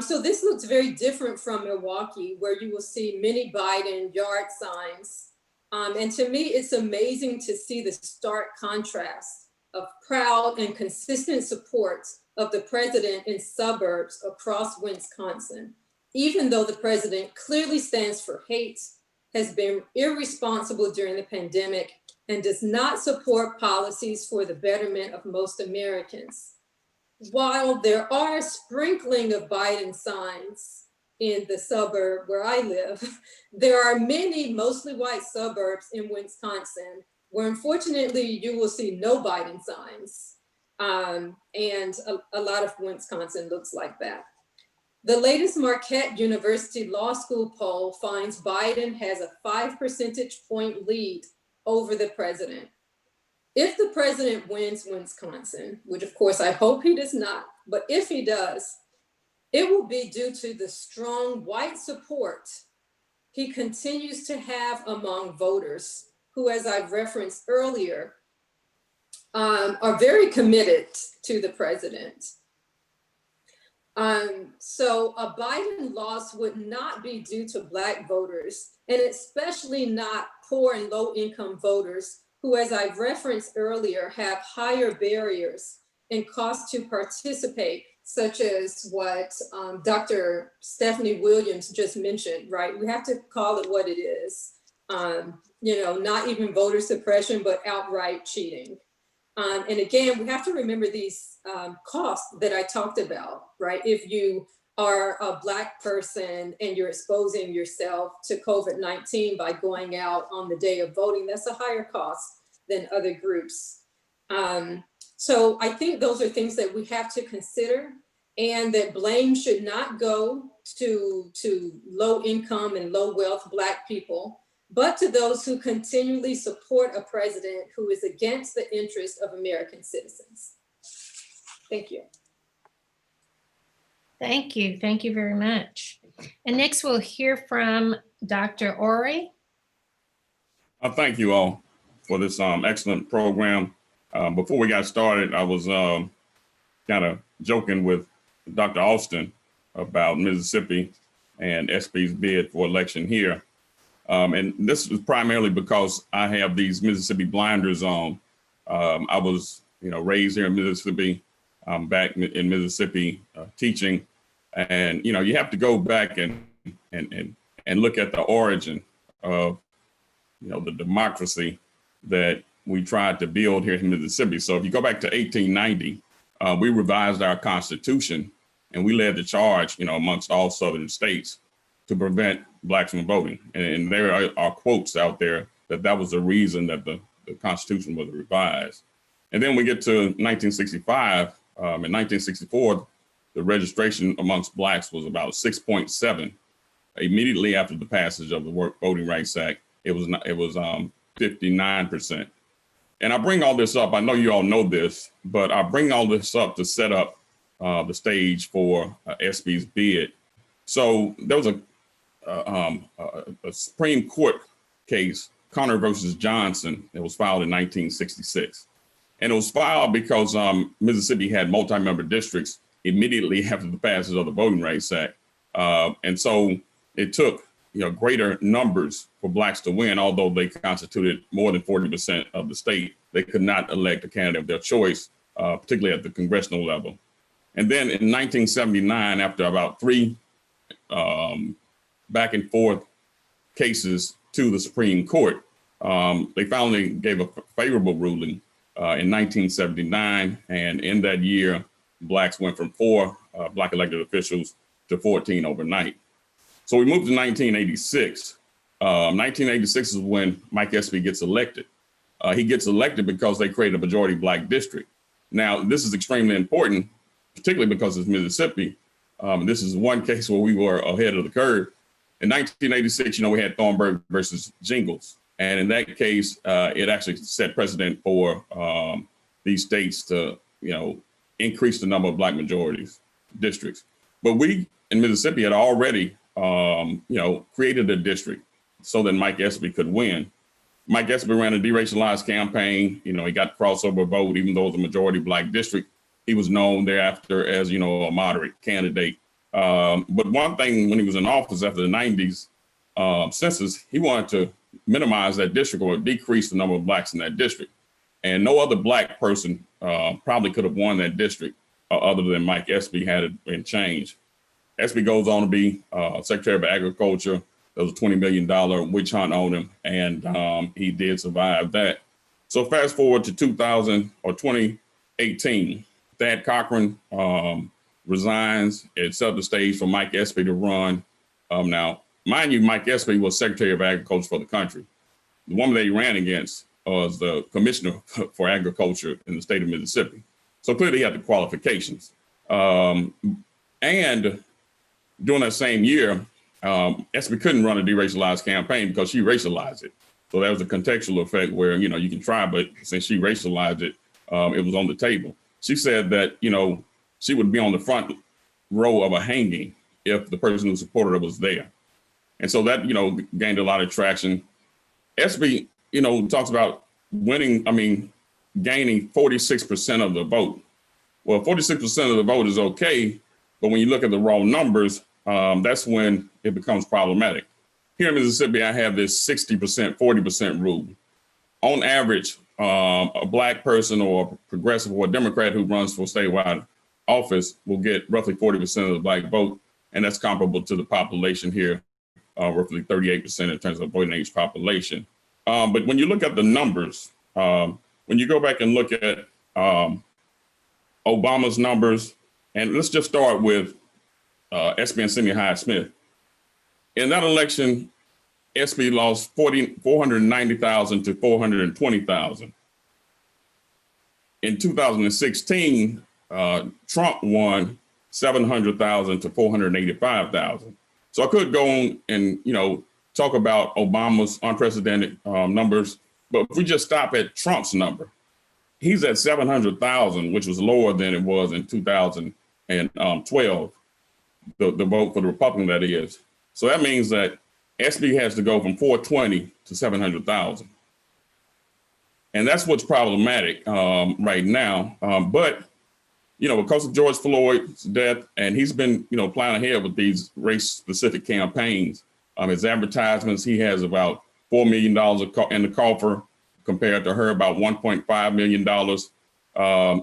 So this looks very different from Milwaukee, where you will see many Biden yard signs. And to me, it's amazing to see the stark contrast of proud and consistent support of the president in suburbs across Wisconsin, even though the president clearly stands for hate, has been irresponsible during the pandemic, and does not support policies for the betterment of most Americans. While there are a sprinkling of Biden signs in the suburb where I live, there are many mostly white suburbs in Wisconsin where unfortunately you will see no Biden signs. And a lot of Wisconsin looks like that. The latest Marquette University Law School poll finds Biden has a 5 percentage point lead over the president. If the president wins Wisconsin, which of course I hope he does not, but if he does, it will be due to the strong white support he continues to have among voters who, as I've referenced earlier, are very committed to the president. So a Biden loss would not be due to Black voters, and especially not poor and low income voters who, as I've referenced earlier, have higher barriers and costs to participate, such as what Dr. Stephanie Williams just mentioned, right? We have to call it what it is. Not even voter suppression, but outright cheating. And again, we have to remember these costs that I talked about, right? If you are a Black person and you're exposing yourself to COVID-19 by going out on the day of voting, that's a higher cost than other groups. So I think those are things that we have to consider, and that blame should not go to low income and low wealth Black people, but to those who continually support a president who is against the interests of American citizens. Thank you. Thank you. Thank you very much. And next we'll hear from Dr. Orey. Thank you all for this excellent program. Before we got started, I was kind of joking with Dr. Austin about Mississippi and Espy's bid for election here. And this is primarily because I have these Mississippi blinders on. I was, raised here in Mississippi. I'm back in Mississippi teaching, and you have to go back and look at the origin of the democracy that we tried to build here in Mississippi. So if you go back to 1890, we revised our Constitution, and we led the charge, amongst all Southern states to prevent Blacks from voting. And there are quotes out there that was the reason that the Constitution was revised. And then we get to 1965. In 1964, the registration amongst Blacks was about 6.7. Immediately after the passage of the Voting Rights Act, it was 59%. And I bring all this up, I know you all know this, but I bring all this up to set up the stage for Espy's bid. So there was a Supreme Court case, Connor versus Johnson, that was filed in 1966. And it was filed because Mississippi had multi-member districts immediately after the passage of the Voting Rights Act. And so it took greater numbers for Blacks to win, although they constituted more than 40% of the state. They could not elect a candidate of their choice, particularly at the congressional level. And then in 1979, after about 3 back and forth cases to the Supreme Court, they finally gave a favorable ruling in 1979. And in that year, Blacks went from 4 Black elected officials to 14 overnight. So we moved to 1986. 1986 is when Mike Espy gets elected. He gets elected because they created a majority Black district. Now, this is extremely important, particularly because it's Mississippi. This is one case where we were ahead of the curve. In 1986, we had Thornburg versus Jingles. And in that case, it actually set precedent for these states to, increase the number of Black majorities districts. But we in Mississippi had already, created a district so that Mike Espy could win. Mike Espy ran a deracialized campaign. You know, he got the crossover vote, even though it was a majority Black district. He was known thereafter as, you know, a moderate candidate. But one thing when he was in office after the 90s census, he wanted to minimize that district or decrease the number of Blacks in that district. And no other Black person probably could have won that district other than Mike Espy had it been changed. Espy goes on to be Secretary of Agriculture. There was a $20 million witch hunt on him, and he did survive that. So fast forward to 2018, Thad Cochran resigns. It set the stage for Mike Espy to run. Now, mind you, Mike Espy was Secretary of Agriculture for the country. The woman that he ran against was the Commissioner for Agriculture in the state of Mississippi. So clearly he had the qualifications. And during that same year, Espy couldn't run a deracialized campaign because she racialized it. So that was a contextual effect where, you know, you can try, but since she racialized it, it was on the table. She said that, you know, she would be on the front row of a hanging if the person who supported her was there. And so that, you know, gained a lot of traction. Espy, you know, talks about gaining 46% of the vote. Well, 46% of the vote is okay, but when you look at the raw numbers, that's when it becomes problematic. Here in Mississippi, I have this 60%, 40% rule. On average, a Black person or a progressive or a Democrat who runs for statewide office will get roughly 40% of the Black vote, and that's comparable to the population here, roughly 38% in terms of voting age population. But when you look at the numbers, when you go back and look at Obama's numbers, and let's just start with Espy and Cindy Hyde-Smith. In that election, Espy lost 490,000 to 420,000. In 2016, Trump won 700,000 to 485,000. So I could go on and, you know, talk about Obama's unprecedented numbers, but if we just stop at Trump's number, he's at 700,000, which was lower than it was in 2012. The vote for the Republican, that is. So that means that Espy has to go from 420 to 700,000. And that's what's problematic right now. But, you know, because of George Floyd's death, and he's been, you know, plowing ahead with these race-specific campaigns. His advertisements, he has about $4 million in the coffer compared to her about $1.5 million.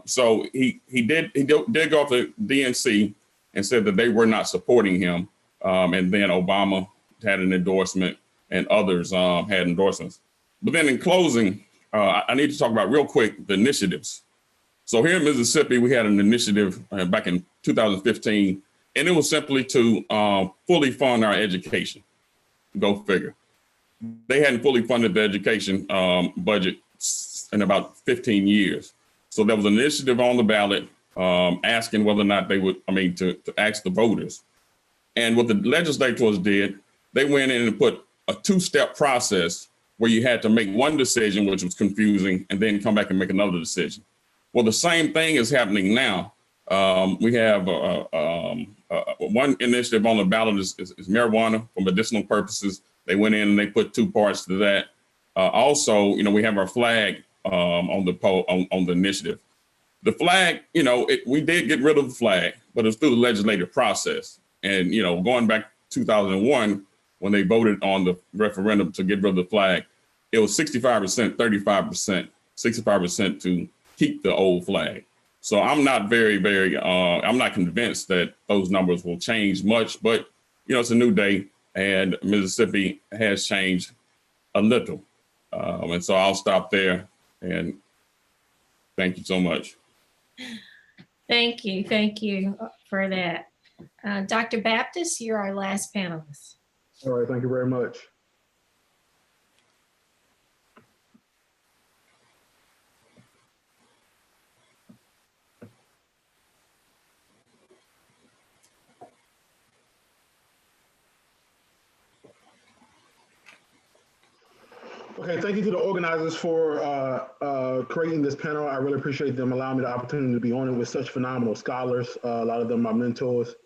So he did go off the DNC and said that they were not supporting him. And then Obama had an endorsement and others had endorsements. But then in closing, I need to talk about real quick the initiatives. So here in Mississippi, we had an initiative back in 2015, and it was simply to fully fund our education. Go figure. They hadn't fully funded the education budget in about 15 years. So there was an initiative on the ballot asking whether or not they would, to ask the voters. And what the legislators did, they went in and put a two-step process where you had to make one decision, which was confusing, and then come back and make another decision. Well, the same thing is happening now. We have one initiative on the ballot is marijuana for medicinal purposes. They went in and they put two parts to that. Also, we have our flag on the initiative. The flag, we did get rid of the flag, but it's through the legislative process. And, going back 2001, when they voted on the referendum to get rid of the flag, it was 65%, 35%, 65% to keep the old flag. So I'm not I'm not convinced that those numbers will change much, but, it's a new day and Mississippi has changed a little. And so I'll stop there and thank you so much. Thank you for that. Dr. Baptist, you're our last panelist. All right, thank you very much. Okay, thank you to the organizers for creating this panel. I really appreciate them allowing me the opportunity to be on it with such phenomenal scholars. A lot of them are mentors.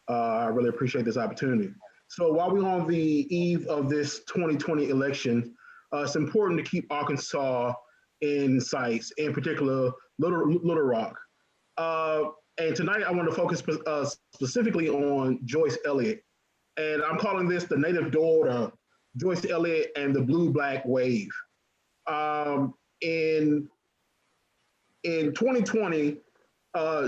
I really appreciate this opportunity. So while we're on the eve of this 2020 election, it's important to keep Arkansas in sights, in particular Little Rock. And tonight I want to focus specifically on Joyce Elliott. And I'm calling this the native daughter, Joyce Elliott and the Blue-Black Wave. In 2020,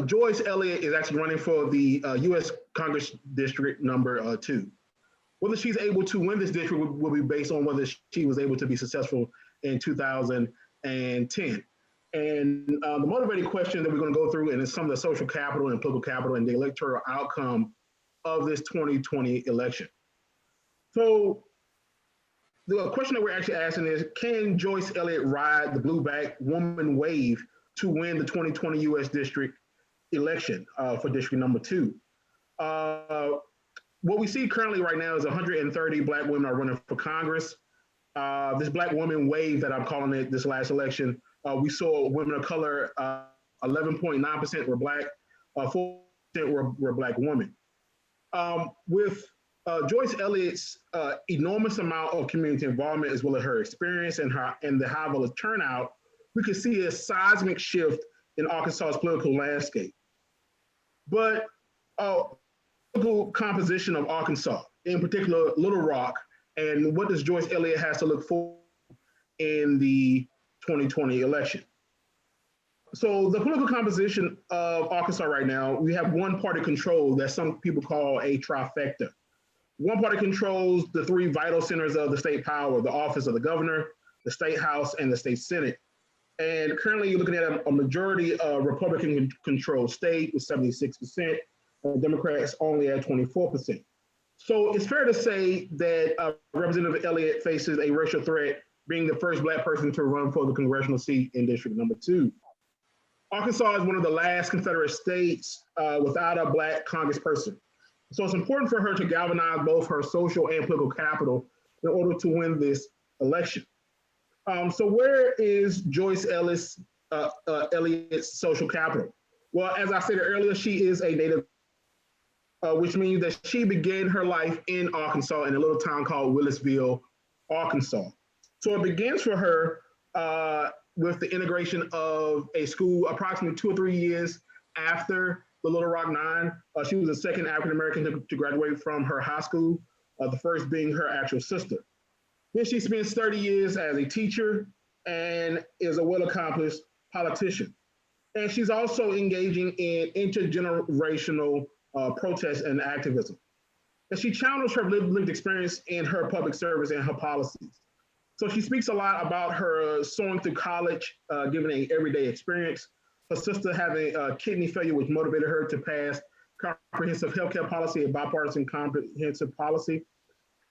Joyce Elliott is actually running for the U.S. Congress District number 2. Whether she's able to win this district will be based on whether she was able to be successful in 2010. And the motivating question that we're going to go through, and it's some of the social capital and political capital and the electoral outcome of this 2020 election. So the question that we're actually asking is, can Joyce Elliott ride the blue-back woman wave to win the 2020 U.S. District election for District number 2? What we see currently right now is 130 Black women are running for Congress. This Black woman wave that I'm calling it this last election, we saw women of color, 11.9% were Black, 4% were Black women. With Joyce Elliott's enormous amount of community involvement, as well as her experience and the high level of turnout, we could see a seismic shift in Arkansas's political landscape. But political composition of Arkansas, in particular Little Rock, and what does Joyce Elliott has to look for in the 2020 election? So the political composition of Arkansas right now, we have one party control that some people call a trifecta. One party controls the 3 vital centers of the state power, the office of the governor, the state house, and the state senate. And currently you're looking at a majority of Republican controlled state with 76%, and Democrats only at 24%. So it's fair to say that Representative Elliott faces a racial threat, being the first Black person to run for the congressional seat in District number 2. Arkansas is one of the last Confederate states without a Black congressperson. So it's important for her to galvanize both her social and political capital in order to win this election. So where is Joyce Elliott's social capital? Well, as I said earlier, she is a native, which means that she began her life in Arkansas in a little town called Willisville, Arkansas. So it begins for her with the integration of a school approximately 2 or 3 years after the Little Rock 9. She was the second African-American to graduate from her high school, the first being her actual sister. Then she spends 30 years as a teacher and is a well-accomplished politician. And she's also engaging in intergenerational protest and activism. And she channels her lived experience in her public service and her policies. So she speaks a lot about her soaring through college, given an everyday experience, her sister having kidney failure, which motivated her to pass comprehensive healthcare policy, a bipartisan comprehensive policy.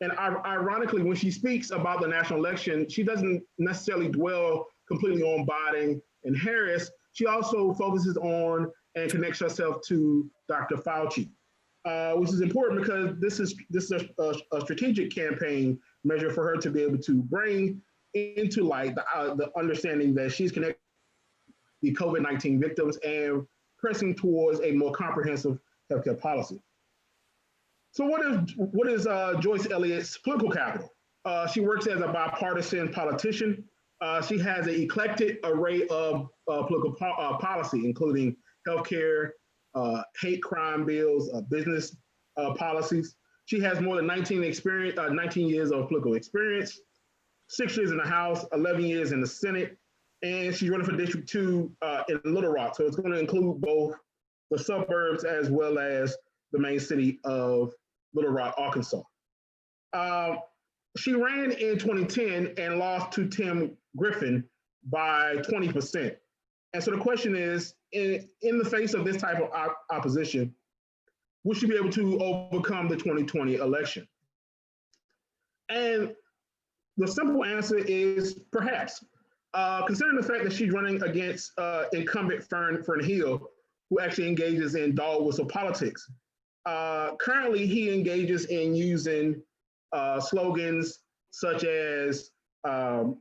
And ironically, when she speaks about the national election, she doesn't necessarily dwell completely on Biden and Harris. She also focuses on and connects herself to Dr. Fauci, which is important because this is a strategic campaign measure for her to be able to bring into light the understanding that she's connected to the COVID-19 victims and pressing towards a more comprehensive healthcare policy. So what is Joyce Elliott's political capital? She works as a bipartisan politician. She has an eclectic array of political policy, including healthcare, hate crime bills, business policies. She has more than 19 years of political experience, 6 years in the House, 11 years in the Senate, and she's running for District 2 in Little Rock. So it's going to include both the suburbs as well as the main city of Little Rock, Arkansas. She ran in 2010 and lost to Tim Griffin by 20%. And so the question is, in the face of this type of opposition, will she be able to overcome the 2020 election? And the simple answer is perhaps. Considering the fact that she's running against incumbent Fern Hill, who actually engages in dog whistle politics. Currently, he engages in using slogans such as her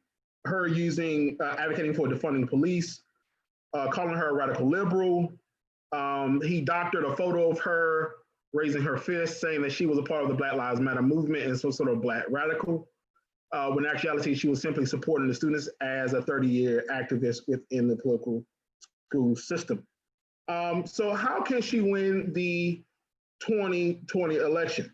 advocating for defunding police, calling her a radical liberal. He doctored a photo of her raising her fist, saying that she was a part of the Black Lives Matter movement and some sort of Black radical. when in actuality, she was simply supporting the students as a 30-year activist within the political school system. So how can she win the 2020 election?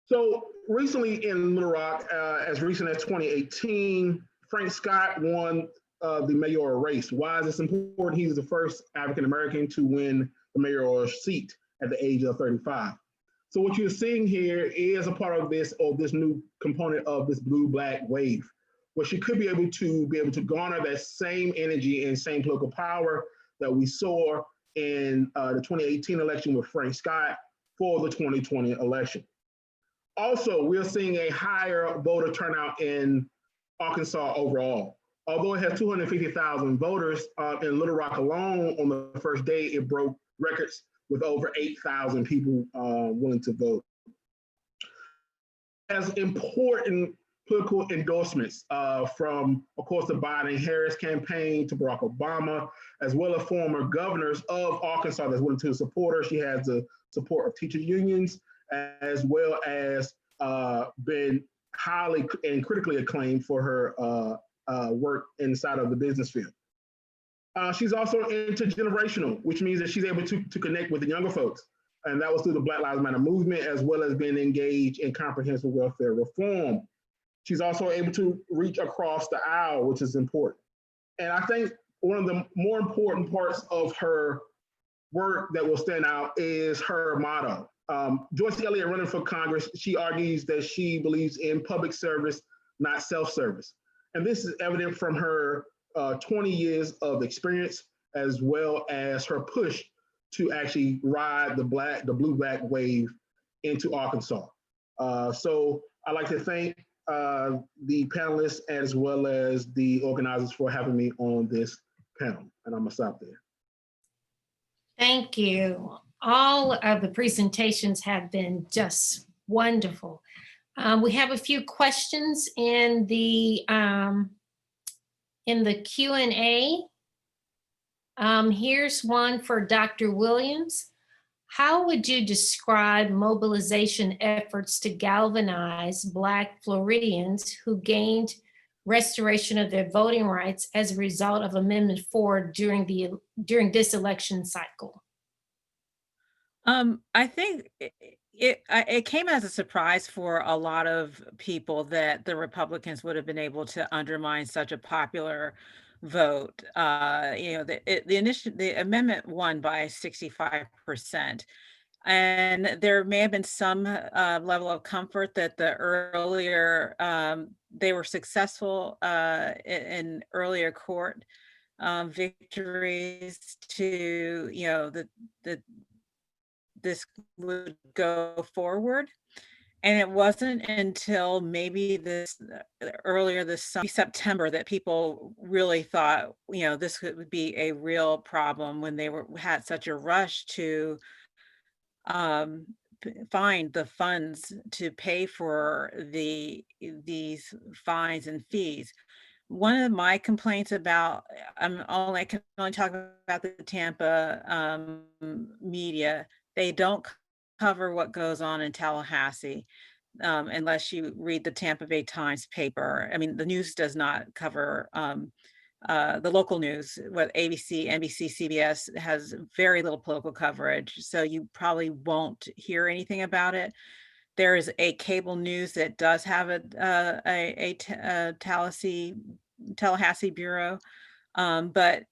So recently in Little Rock, as recent as 2018, Frank Scott won the mayoral race. Why is this important? He was the first African-American to win the mayoral seat at the age of 35. So what you're seeing here is a part of this new component of this blue-black wave, where she could be able to garner that same energy and same political power that we saw in the 2018 election with Frank Scott for the 2020 election. Also, we're seeing a higher voter turnout in Arkansas overall. Although it has 250,000 voters, in Little Rock alone on the first day, it broke records with over 8,000 people willing to vote. As important political endorsements from, of course, the Biden-Harris campaign to Barack Obama, as well as former governors of Arkansas that's willing to support her. She has the support of teacher unions, as well as been highly and critically acclaimed for her work inside of the business field. She's also intergenerational, which means that she's able to connect with the younger folks. And that was through the Black Lives Matter movement, as well as being engaged in comprehensive welfare reform. She's also able to reach across the aisle, which is important. And I think one of the more important parts of her work that will stand out is her motto. Joyce Elliott, running for Congress, she argues that she believes in public service, not self-service. And this is evident from her 20 years of experience, as well as her push to actually ride the blue-black wave into Arkansas. So I'd like to thank the panelists as well as the organizers for having me on this panel. And I'm gonna stop there. Thank you. All of the presentations have been just wonderful. We have a few questions in the Q&A. Here's one for Dr. Williams. How would you describe mobilization efforts to galvanize Black Floridians who gained restoration of their voting rights as a result of Amendment 4 during this election cycle? I think it came as a surprise for a lot of people that the Republicans would have been able to undermine such a popular vote. The amendment won by 65%. And there may have been some level of comfort that the earlier, they were successful in earlier court victories to, this would go forward. And it wasn't until maybe earlier this September that people really thought, this would be a real problem when they had such a rush to find the funds to pay for these fines and fees. One of my complaints about, I can only talk about the Tampa media. They don't cover what goes on in Tallahassee unless you read the Tampa Bay Times paper. I mean, the news does not cover the local news. What ABC, NBC, CBS has very little political coverage, so you probably won't hear anything about it. There is a cable news that does have a Tallahassee bureau, but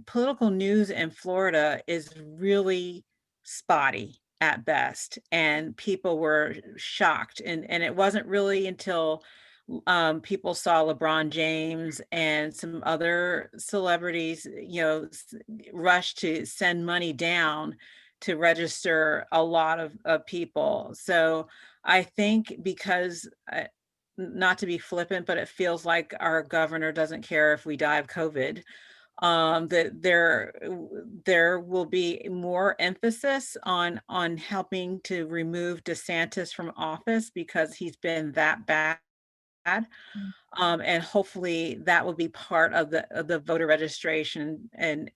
political news in Florida is really spotty at best, and people were shocked. And it wasn't really until people saw LeBron James and some other celebrities, rush to send money down to register a lot of people. So I think because, not to be flippant, but it feels like our governor doesn't care if we die of COVID. That there will be more emphasis on helping to remove DeSantis from office because he's been that bad. And hopefully that will be part of the voter registration and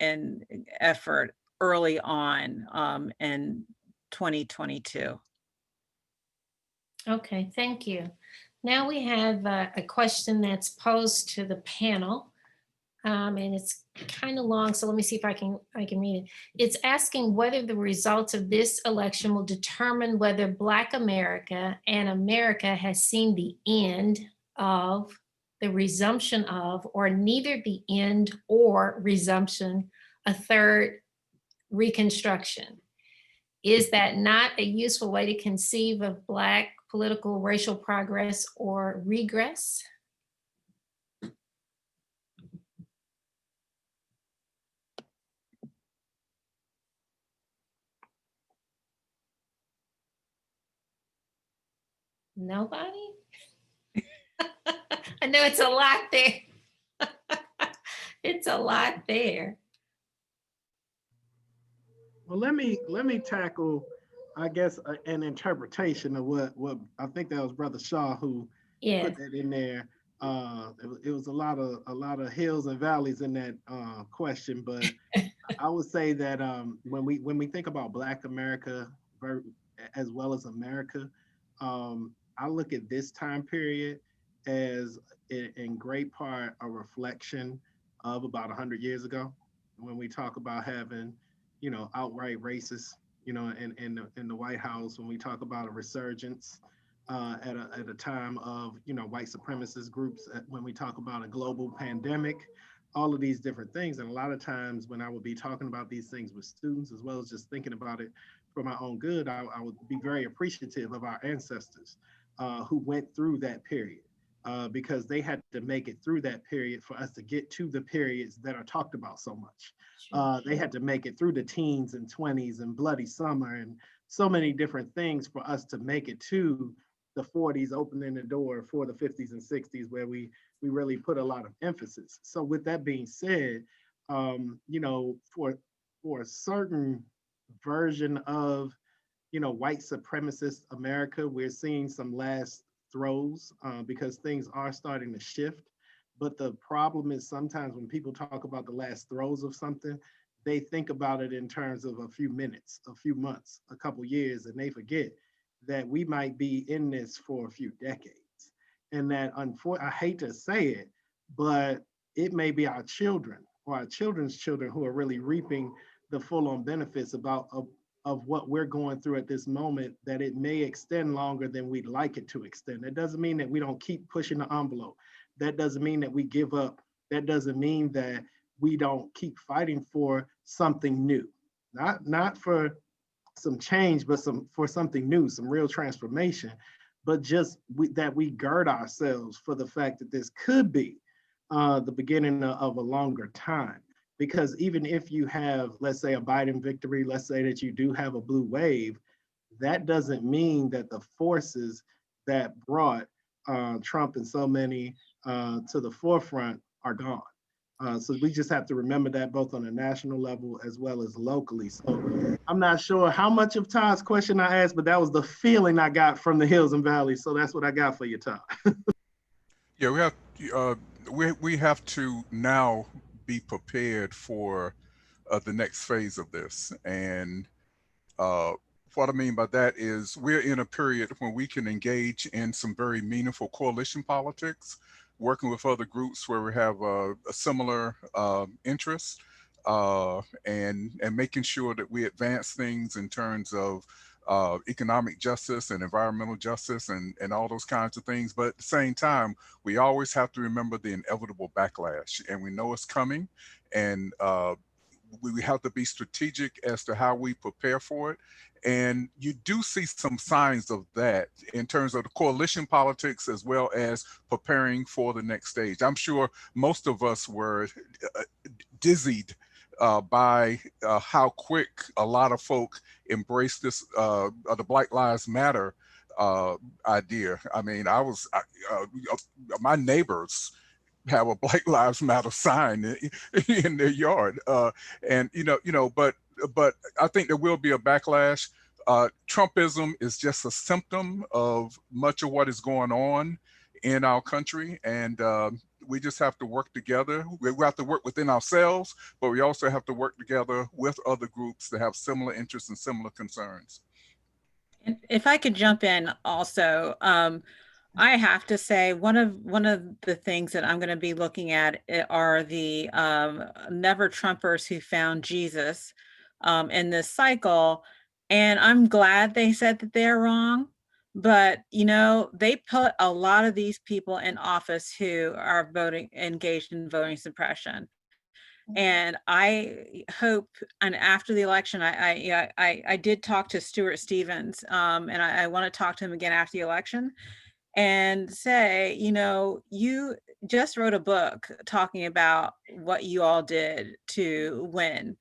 effort early on in 2022. Okay, thank you. Now we have a question that's posed to the panel. And it's kind of long, so let me see if I can read it. It's asking whether the results of this election will determine whether Black America and America has seen the end of, the resumption of, or neither the end or resumption, a third Reconstruction. Is that not a useful way to conceive of Black political racial progress or regress? Nobody? I know it's a lot there. It's a lot there. Well, let me tackle, I guess, an interpretation of what I think that was Brother Shaw who put that in there. It was a lot of hills and valleys in that question, but I would say that when we think about Black America as well as America, I look at this time period as in great part a reflection of about 100 years ago, when we talk about having, outright racist, in the White House, when we talk about a resurgence at a time of, white supremacist groups, when we talk about a global pandemic, all of these different things. And a lot of times when I would be talking about these things with students, as well as just thinking about it for my own good, I would be very appreciative of our ancestors who went through that period, because they had to make it through that period for us to get to the periods that are talked about so much. They had to make it through the teens and 20s and bloody summer and so many different things for us to make it to the 40s, opening the door for the 50s and 60s, where we really put a lot of emphasis. So with that being said, for a certain version of, white supremacist America, we're seeing some last throws because things are starting to shift. But the problem is sometimes when people talk about the last throws of something, they think about it in terms of a few minutes, a few months, a couple years, and they forget that we might be in this for a few decades. And that, I hate to say it, but it may be our children or our children's children who are really reaping the full-on benefits of what we're going through at this moment, that it may extend longer than we'd like it to extend. That doesn't mean that we don't keep pushing the envelope. That doesn't mean that we give up. That doesn't mean that we don't keep fighting for something new. Not for some change, but for something new, some real transformation, but just that we gird ourselves for the fact that this could be the beginning of a longer time. Because even if you have, let's say, a Biden victory, let's say that you do have a blue wave, that doesn't mean that the forces that brought Trump and so many to the forefront are gone. So we just have to remember that both on a national level as well as locally. So I'm not sure how much of Todd's question I asked, but that was the feeling I got from the hills and valleys. So that's what I got for you, Todd. Yeah, we have to now be prepared for the next phase of this. And what I mean by that is we're in a period when we can engage in some very meaningful coalition politics, working with other groups where we have a similar interests, and making sure that we advance things in terms of economic justice and environmental justice and all those kinds of things. But at the same time, we always have to remember the inevitable backlash, and we know it's coming, and we have to be strategic as to how we prepare for it. And you do see some signs of that in terms of the coalition politics as well as preparing for the next stage. I'm sure most of us were dizzied by how quick a lot of folk embraced this, the Black Lives Matter idea. I mean, my neighbors have a Black Lives Matter sign in their yard, and but I think there will be a backlash. Trumpism is just a symptom of much of what is going on in our country, and we just have to work together. We have to work within ourselves, but we also have to work together with other groups that have similar interests and similar concerns. If I could jump in also, I have to say one of the things that I'm going to be looking at are the never Trumpers who found Jesus in this cycle, and I'm glad they said that they're wrong. But you know, they put a lot of these people in office who are engaged in voting suppression. And I hope, and after the election, I did talk to Stuart Stevens, and I want to talk to him again after the election and say, you know, you just wrote a book talking about what you all did to win.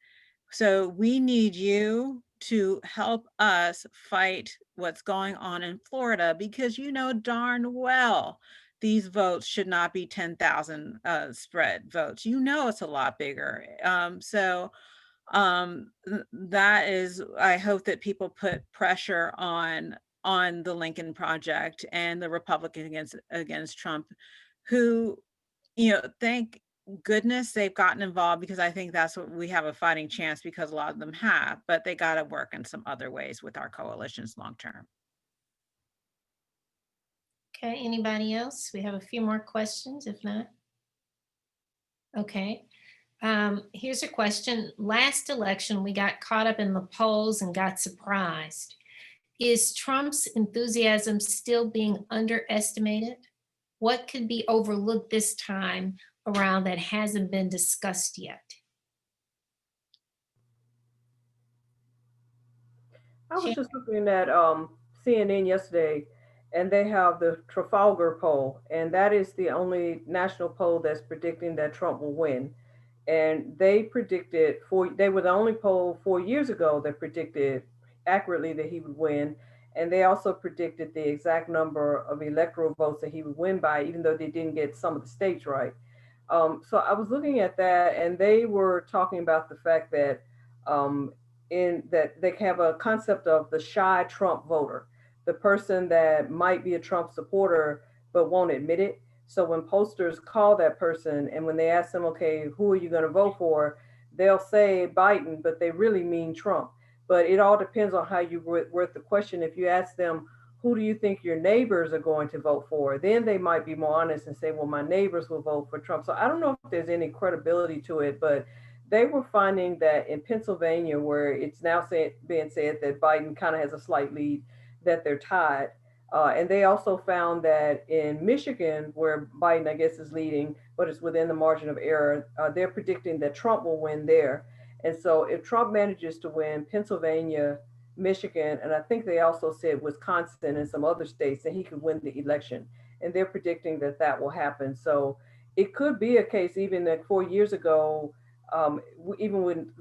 So we need you to help us fight what's going on in Florida, because you know darn well these votes should not be 10,000 spread votes. You know it's a lot bigger. That is, I hope that people put pressure on the Lincoln Project and the Republicans against Trump, who, you know, thank goodness they've gotten involved, because I think that's what we have a fighting chance, because a lot of them have, but they got to work in some other ways with our coalitions long term. Okay, anybody else? We have a few more questions, if not. Okay. Here's a question. Last election, we got caught up in the polls and got surprised. Is Trump's enthusiasm still being underestimated? What could be overlooked this time around that hasn't been discussed yet? I was just looking at CNN yesterday, and they have the Trafalgar poll, and that is the only national poll that's predicting that Trump will win. And they predicted they were the only poll 4 years ago that predicted accurately that he would win. And they also predicted the exact number of electoral votes that he would win by, even though they didn't get some of the states right. So I was looking at that, and they were talking about the fact that in that they have a concept of the shy Trump voter, the person that might be a Trump supporter but won't admit it. So when posters call that person, and when they ask them, okay, who are you going to vote for? They'll say Biden, but they really mean Trump. But it all depends on how you word the question. If you ask them, who do you think your neighbors are going to vote for? Then they might be more honest and say, well, my neighbors will vote for Trump. So I don't know if there's any credibility to it, but they were finding that in Pennsylvania, where it's now being said that Biden kind of has a slight lead, that they're tied. And they also found that in Michigan, where Biden, I guess, is leading, but it's within the margin of error, they're predicting that Trump will win there. And so if Trump manages to win Pennsylvania, Michigan, and I think they also said Wisconsin and some other states, then he could win the election. And they're predicting that that will happen. So it could be a case, even that 4 years ago, even when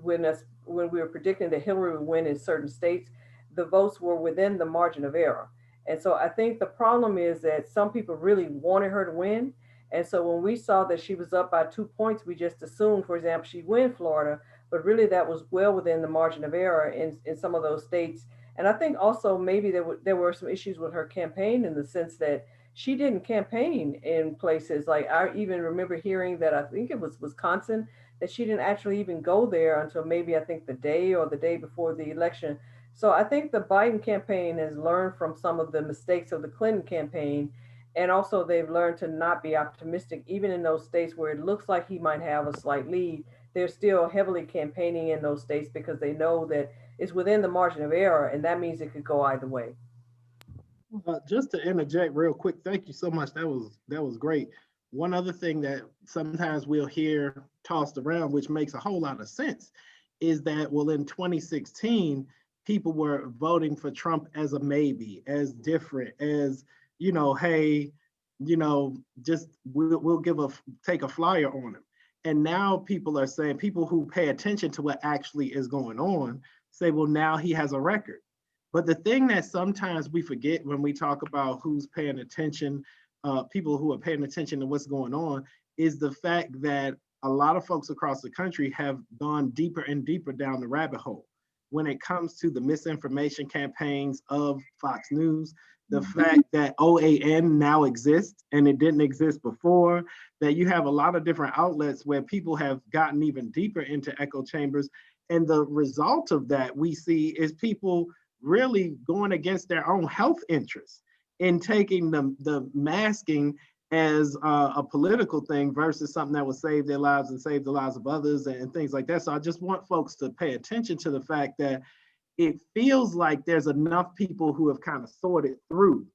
we were predicting that Hillary would win in certain states, the votes were within the margin of error. And so I think the problem is that some people really wanted her to win. And so when we saw that she was up by 2 points, we just assumed, for example, she'd win Florida, but really that was well within the margin of error in some of those states. And I think also maybe there were some issues with her campaign, in the sense that she didn't campaign in places like, I even remember hearing that, I think it was Wisconsin, that she didn't actually even go there until maybe, I think, the day before the election. So I think the Biden campaign has learned from some of the mistakes of the Clinton campaign. And also they've learned to not be optimistic, even in those states where it looks like he might have a slight lead. They're still heavily campaigning in those states because they know that it's within the margin of error, and that means it could go either way. Just to interject real quick, thank you so much. That was great. One other thing that sometimes we'll hear tossed around, which makes a whole lot of sense, is that, well, in 2016, people were voting for Trump as a maybe, as different, as, you know, hey, you know, just we'll take a flyer on him. And now people are saying, people who pay attention to what actually is going on say, well, now he has a record. But the thing that sometimes we forget when we talk about who's paying attention, people who are paying attention to what's going on, is the fact that a lot of folks across the country have gone deeper and deeper down the rabbit hole when it comes to the misinformation campaigns of Fox News, the fact that OAN now exists and it didn't exist before, that you have a lot of different outlets where people have gotten even deeper into echo chambers. And the result of that we see is people really going against their own health interests. in taking the masking as a political thing versus something that will save their lives and save the lives of others and things like that. So I just want folks to pay attention to the fact that it feels like there's enough people who have kind of sorted through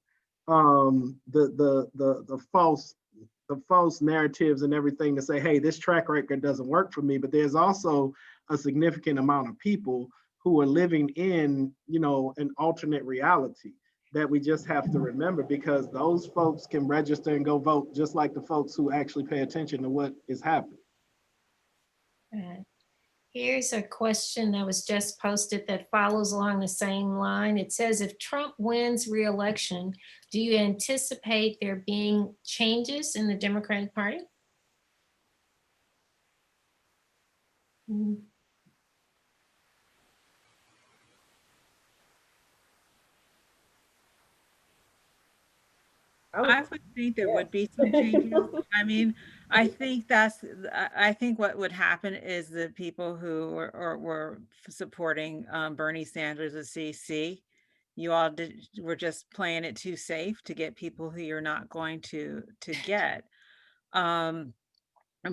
the false narratives and everything to say, hey, this track record doesn't work for me. But there's also a significant amount of people who are living in, an alternate reality that we just have to remember, because those folks can register and go vote just like the folks who actually pay attention to what is happening. Here's a question that was just posted that follows along the same line. It says, if Trump wins re-election, do you anticipate there being changes in the Democratic Party? I would think there would be some changes. I mean, I think what would happen is the people who were supporting Bernie Sanders as CC, you all were just playing it too safe to get people who you're not going to get.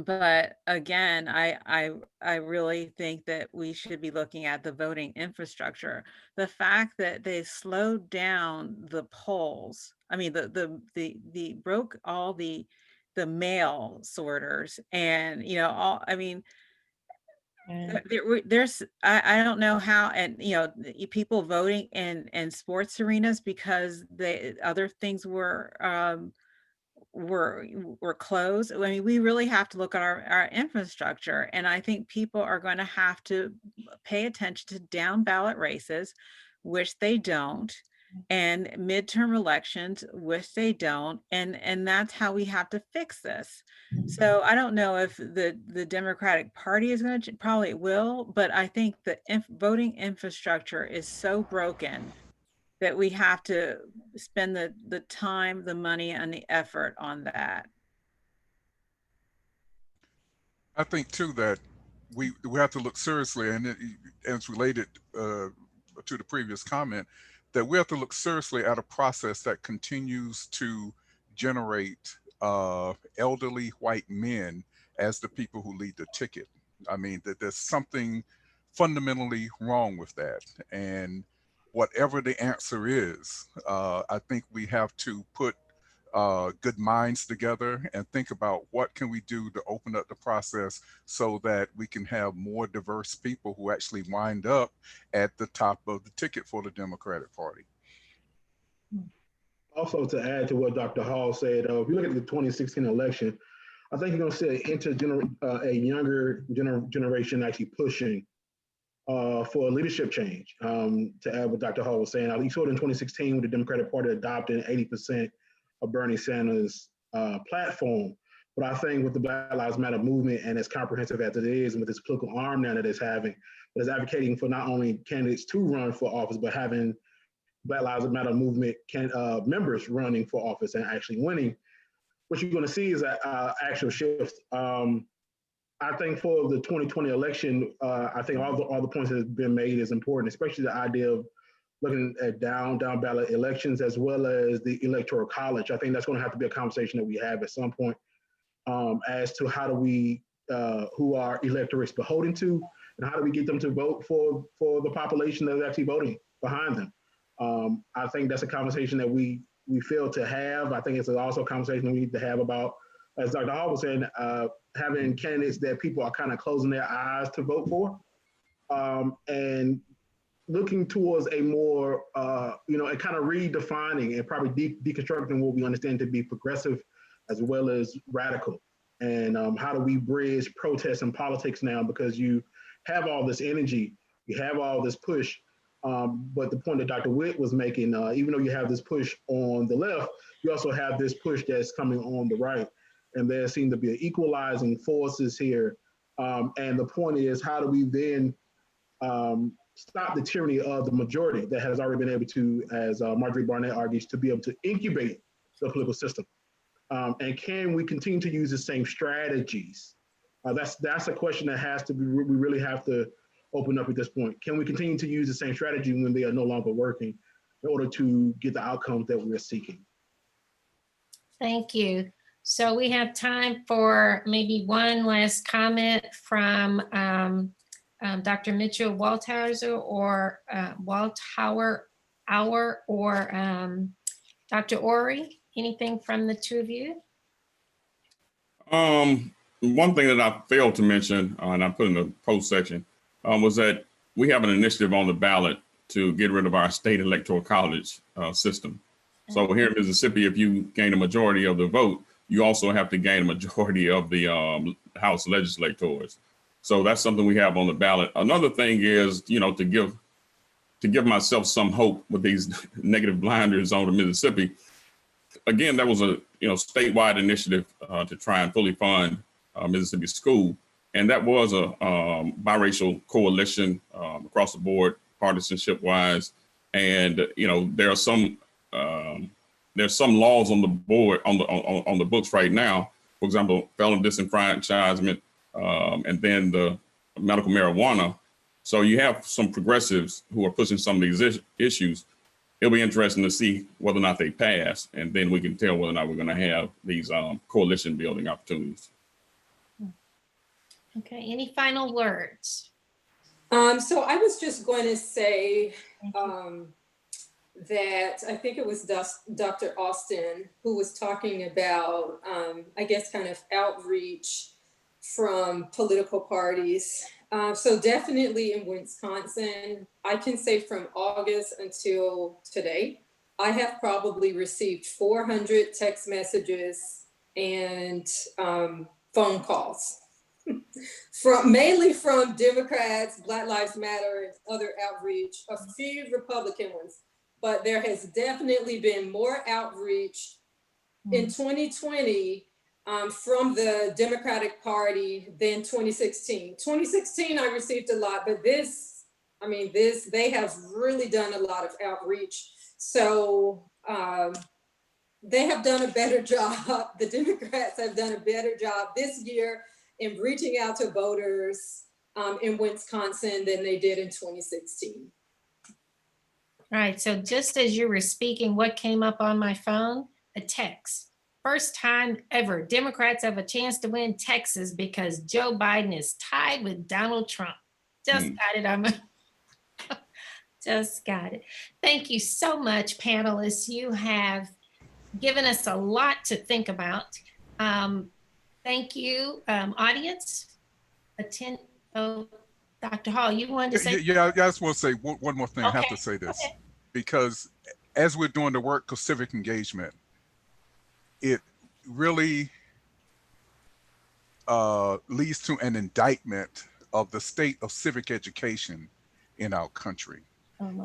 But again, I really think that we should be looking at the voting infrastructure. The fact that they slowed down the polls, I mean, the broke all the mail sorters, and there's I don't know how, and people voting in sports arenas because other things were closed. I mean, we really have to look at our infrastructure, and I think people are going to have to pay attention to down ballot races, which they don't, and midterm elections, which they don't, and that's how we have to fix this. So I don't know if the Democratic Party is going to, probably will, but I think the voting infrastructure is so broken that we have to spend the time, the money, and the effort on that. I think too that we have to look seriously, and it's related to the previous comment, that we have to look seriously at a process that continues to generate elderly white men as the people who lead the ticket. I mean, that there's something fundamentally wrong with that. And whatever the answer is, I think we have to put good minds together and think about what can we do to open up the process so that we can have more diverse people who actually wind up at the top of the ticket for the Democratic Party. Also, to add to what Dr. Hall said, if you look at the 2016 election, I think you're going to see a younger generation actually pushing for a leadership change. To add what Dr. Hall was saying, you saw it in 2016 when the Democratic Party adopted 80% of Bernie Sanders' platform. But I think with the Black Lives Matter movement, and as comprehensive as it is, and with this political arm now that it's having, that is advocating for not only candidates to run for office, but having Black Lives Matter movement members running for office and actually winning, what you're going to see is an actual shift. I think for the 2020 election, I think all the points that have been made is important, especially the idea of looking at down ballot elections as well as the electoral college. I think that's going to have to be a conversation that we have at some point as to how do we, who our electorates beholden to, and how do we get them to vote for the population that is actually voting behind them. I think that's a conversation that we fail to have. I think it's also a conversation we need to have about, as Dr. Hall was saying, having candidates that people are kind of closing their eyes to vote for, and looking towards a more, a kind of redefining and probably deconstructing what we understand to be progressive as well as radical. And how do we bridge protest and politics now? Because you have all this energy, you have all this push, but the point that Dr. Whitt was making, even though you have this push on the left, you also have this push that's coming on the right. And there seem to be equalizing forces here. And the point is, how do we then stop the tyranny of the majority that has already been able to, as Marjorie Barnett argues, to be able to incubate the political system? And can we continue to use the same strategies? That's a question that has to be, we really have to open up at this point. Can we continue to use the same strategy when they are no longer working? in order to get the outcomes that we're seeking. Thank you. So we have time for maybe one last comment from Dr. Mitchell-Walthour or Dr. Orey. Anything from the two of you? One thing that I failed to mention, and I put in the post section, was that we have an initiative on the ballot to get rid of our state electoral college system. So here in Mississippi, if you gain a majority of the vote, you also have to gain a majority of the House legislators. So that's something we have on the ballot. Another thing is, to give myself some hope with these negative blinders on to Mississippi. Again, that was a statewide initiative to try and fully fund Mississippi school, and that was a biracial coalition across the board, partisanship wise. And there's some laws on the board on the books right now. For example, felon disenfranchisement, and then the medical marijuana. So you have some progressives who are pushing some of these issues. It'll be interesting to see whether or not they pass, and then we can tell whether or not we're going to have these coalition building opportunities. Okay, any final words? So I was just going to say that I think it was Dr. Austin who was talking about, I guess, kind of outreach from political parties. So definitely in Wisconsin, I can say from August until today, I have probably received 400 text messages and phone calls mainly from Democrats, Black Lives Matter, and other outreach, a few Republican ones, but there has definitely been more outreach in 2020 from the Democratic Party than 2016. 2016, I received a lot, but they have really done a lot of outreach. So they have done a better job. The Democrats have done a better job this year in reaching out to voters in Wisconsin than they did in 2016. All right, so just as you were speaking, what came up on my phone? A text. First time ever Democrats have a chance to win Texas because Joe Biden is tied with Donald Trump. Just got it. Just got it. Thank you so much, panelists. You have given us a lot to think about. Thank you, audience. Dr. Hall, you wanted to say? Yeah, I just want to say one more thing. Okay. I have to say this because as we're doing the work of civic engagement, it really leads to an indictment of the state of civic education in our country.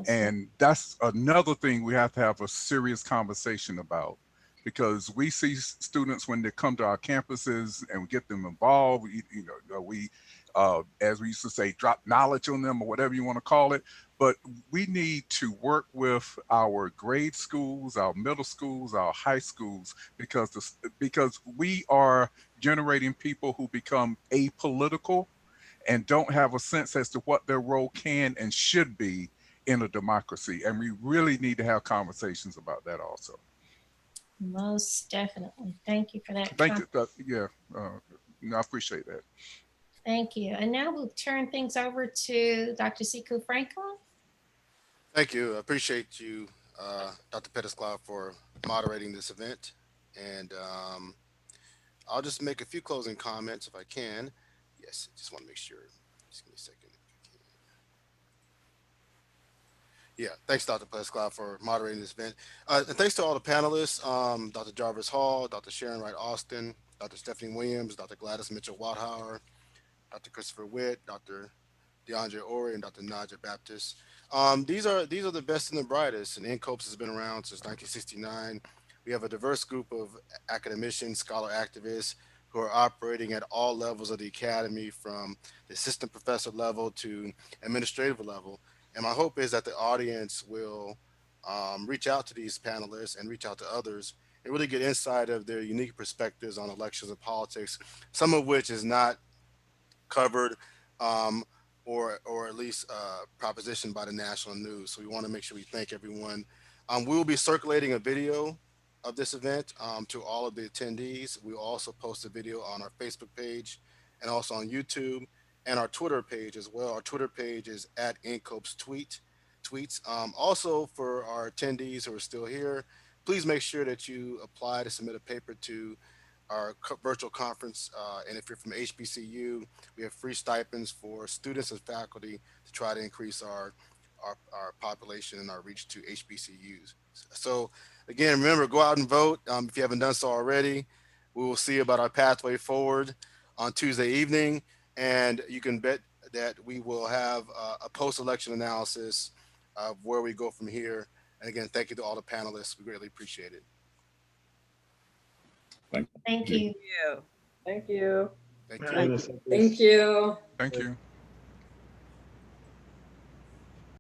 And that's another thing we have to have a serious conversation about, because we see students when they come to our campuses and we get them involved, we as we used to say, drop knowledge on them or whatever you want to call it. But we need to work with our grade schools, our middle schools, our high schools, because we are generating people who become apolitical and don't have a sense as to what their role can and should be in a democracy. And we really need to have conversations about that also. Most definitely. Thank you for that. Thank you. I appreciate that. Thank you. And now we'll turn things over to Dr. Sekou Franklin. Thank you. I appreciate you, Dr. Pedescleaux, for moderating this event. And I'll just make a few closing comments if I can. Yes, just want to make sure. Just give me a second. Yeah, thanks, Dr. Pedescleaux, for moderating this event. And thanks to all the panelists, Dr. Jarvis Hall, Dr. Sharon Wright Austin, Dr. Stephanie Williams, Dr. Gladys Mitchell-Walthour, Dr. Christopher Whitt, Dr. DeAndre Orey, and Dr. Najja Baptist. These are the best and the brightest, and NCOBPS has been around since 1969. We have a diverse group of academicians, scholar activists who are operating at all levels of the academy, from the assistant professor level to administrative level. And my hope is that the audience will reach out to these panelists and reach out to others and really get insight of their unique perspectives on elections and politics, some of which is not covered or at least propositioned by the national news. So we want to make sure we thank everyone. We will be circulating a video of this event to all of the attendees. We will also post a video on our Facebook page and also on YouTube and our Twitter page as well. Our Twitter page is at NCOBPS tweets. Also for our attendees who are still here, please make sure that you apply to submit a paper to our virtual conference. And if you're from HBCU, we have free stipends for students and faculty to try to increase our population and our reach to HBCUs. So again, remember, go out and vote. If you haven't done so already, we will see about our pathway forward on Tuesday evening. And you can bet that we will have a post-election analysis of where we go from here. And again, thank you to all the panelists. We greatly appreciate it. Thank you. Thank you. Thank you. Thank Thank you. you. Thank you. Thank you.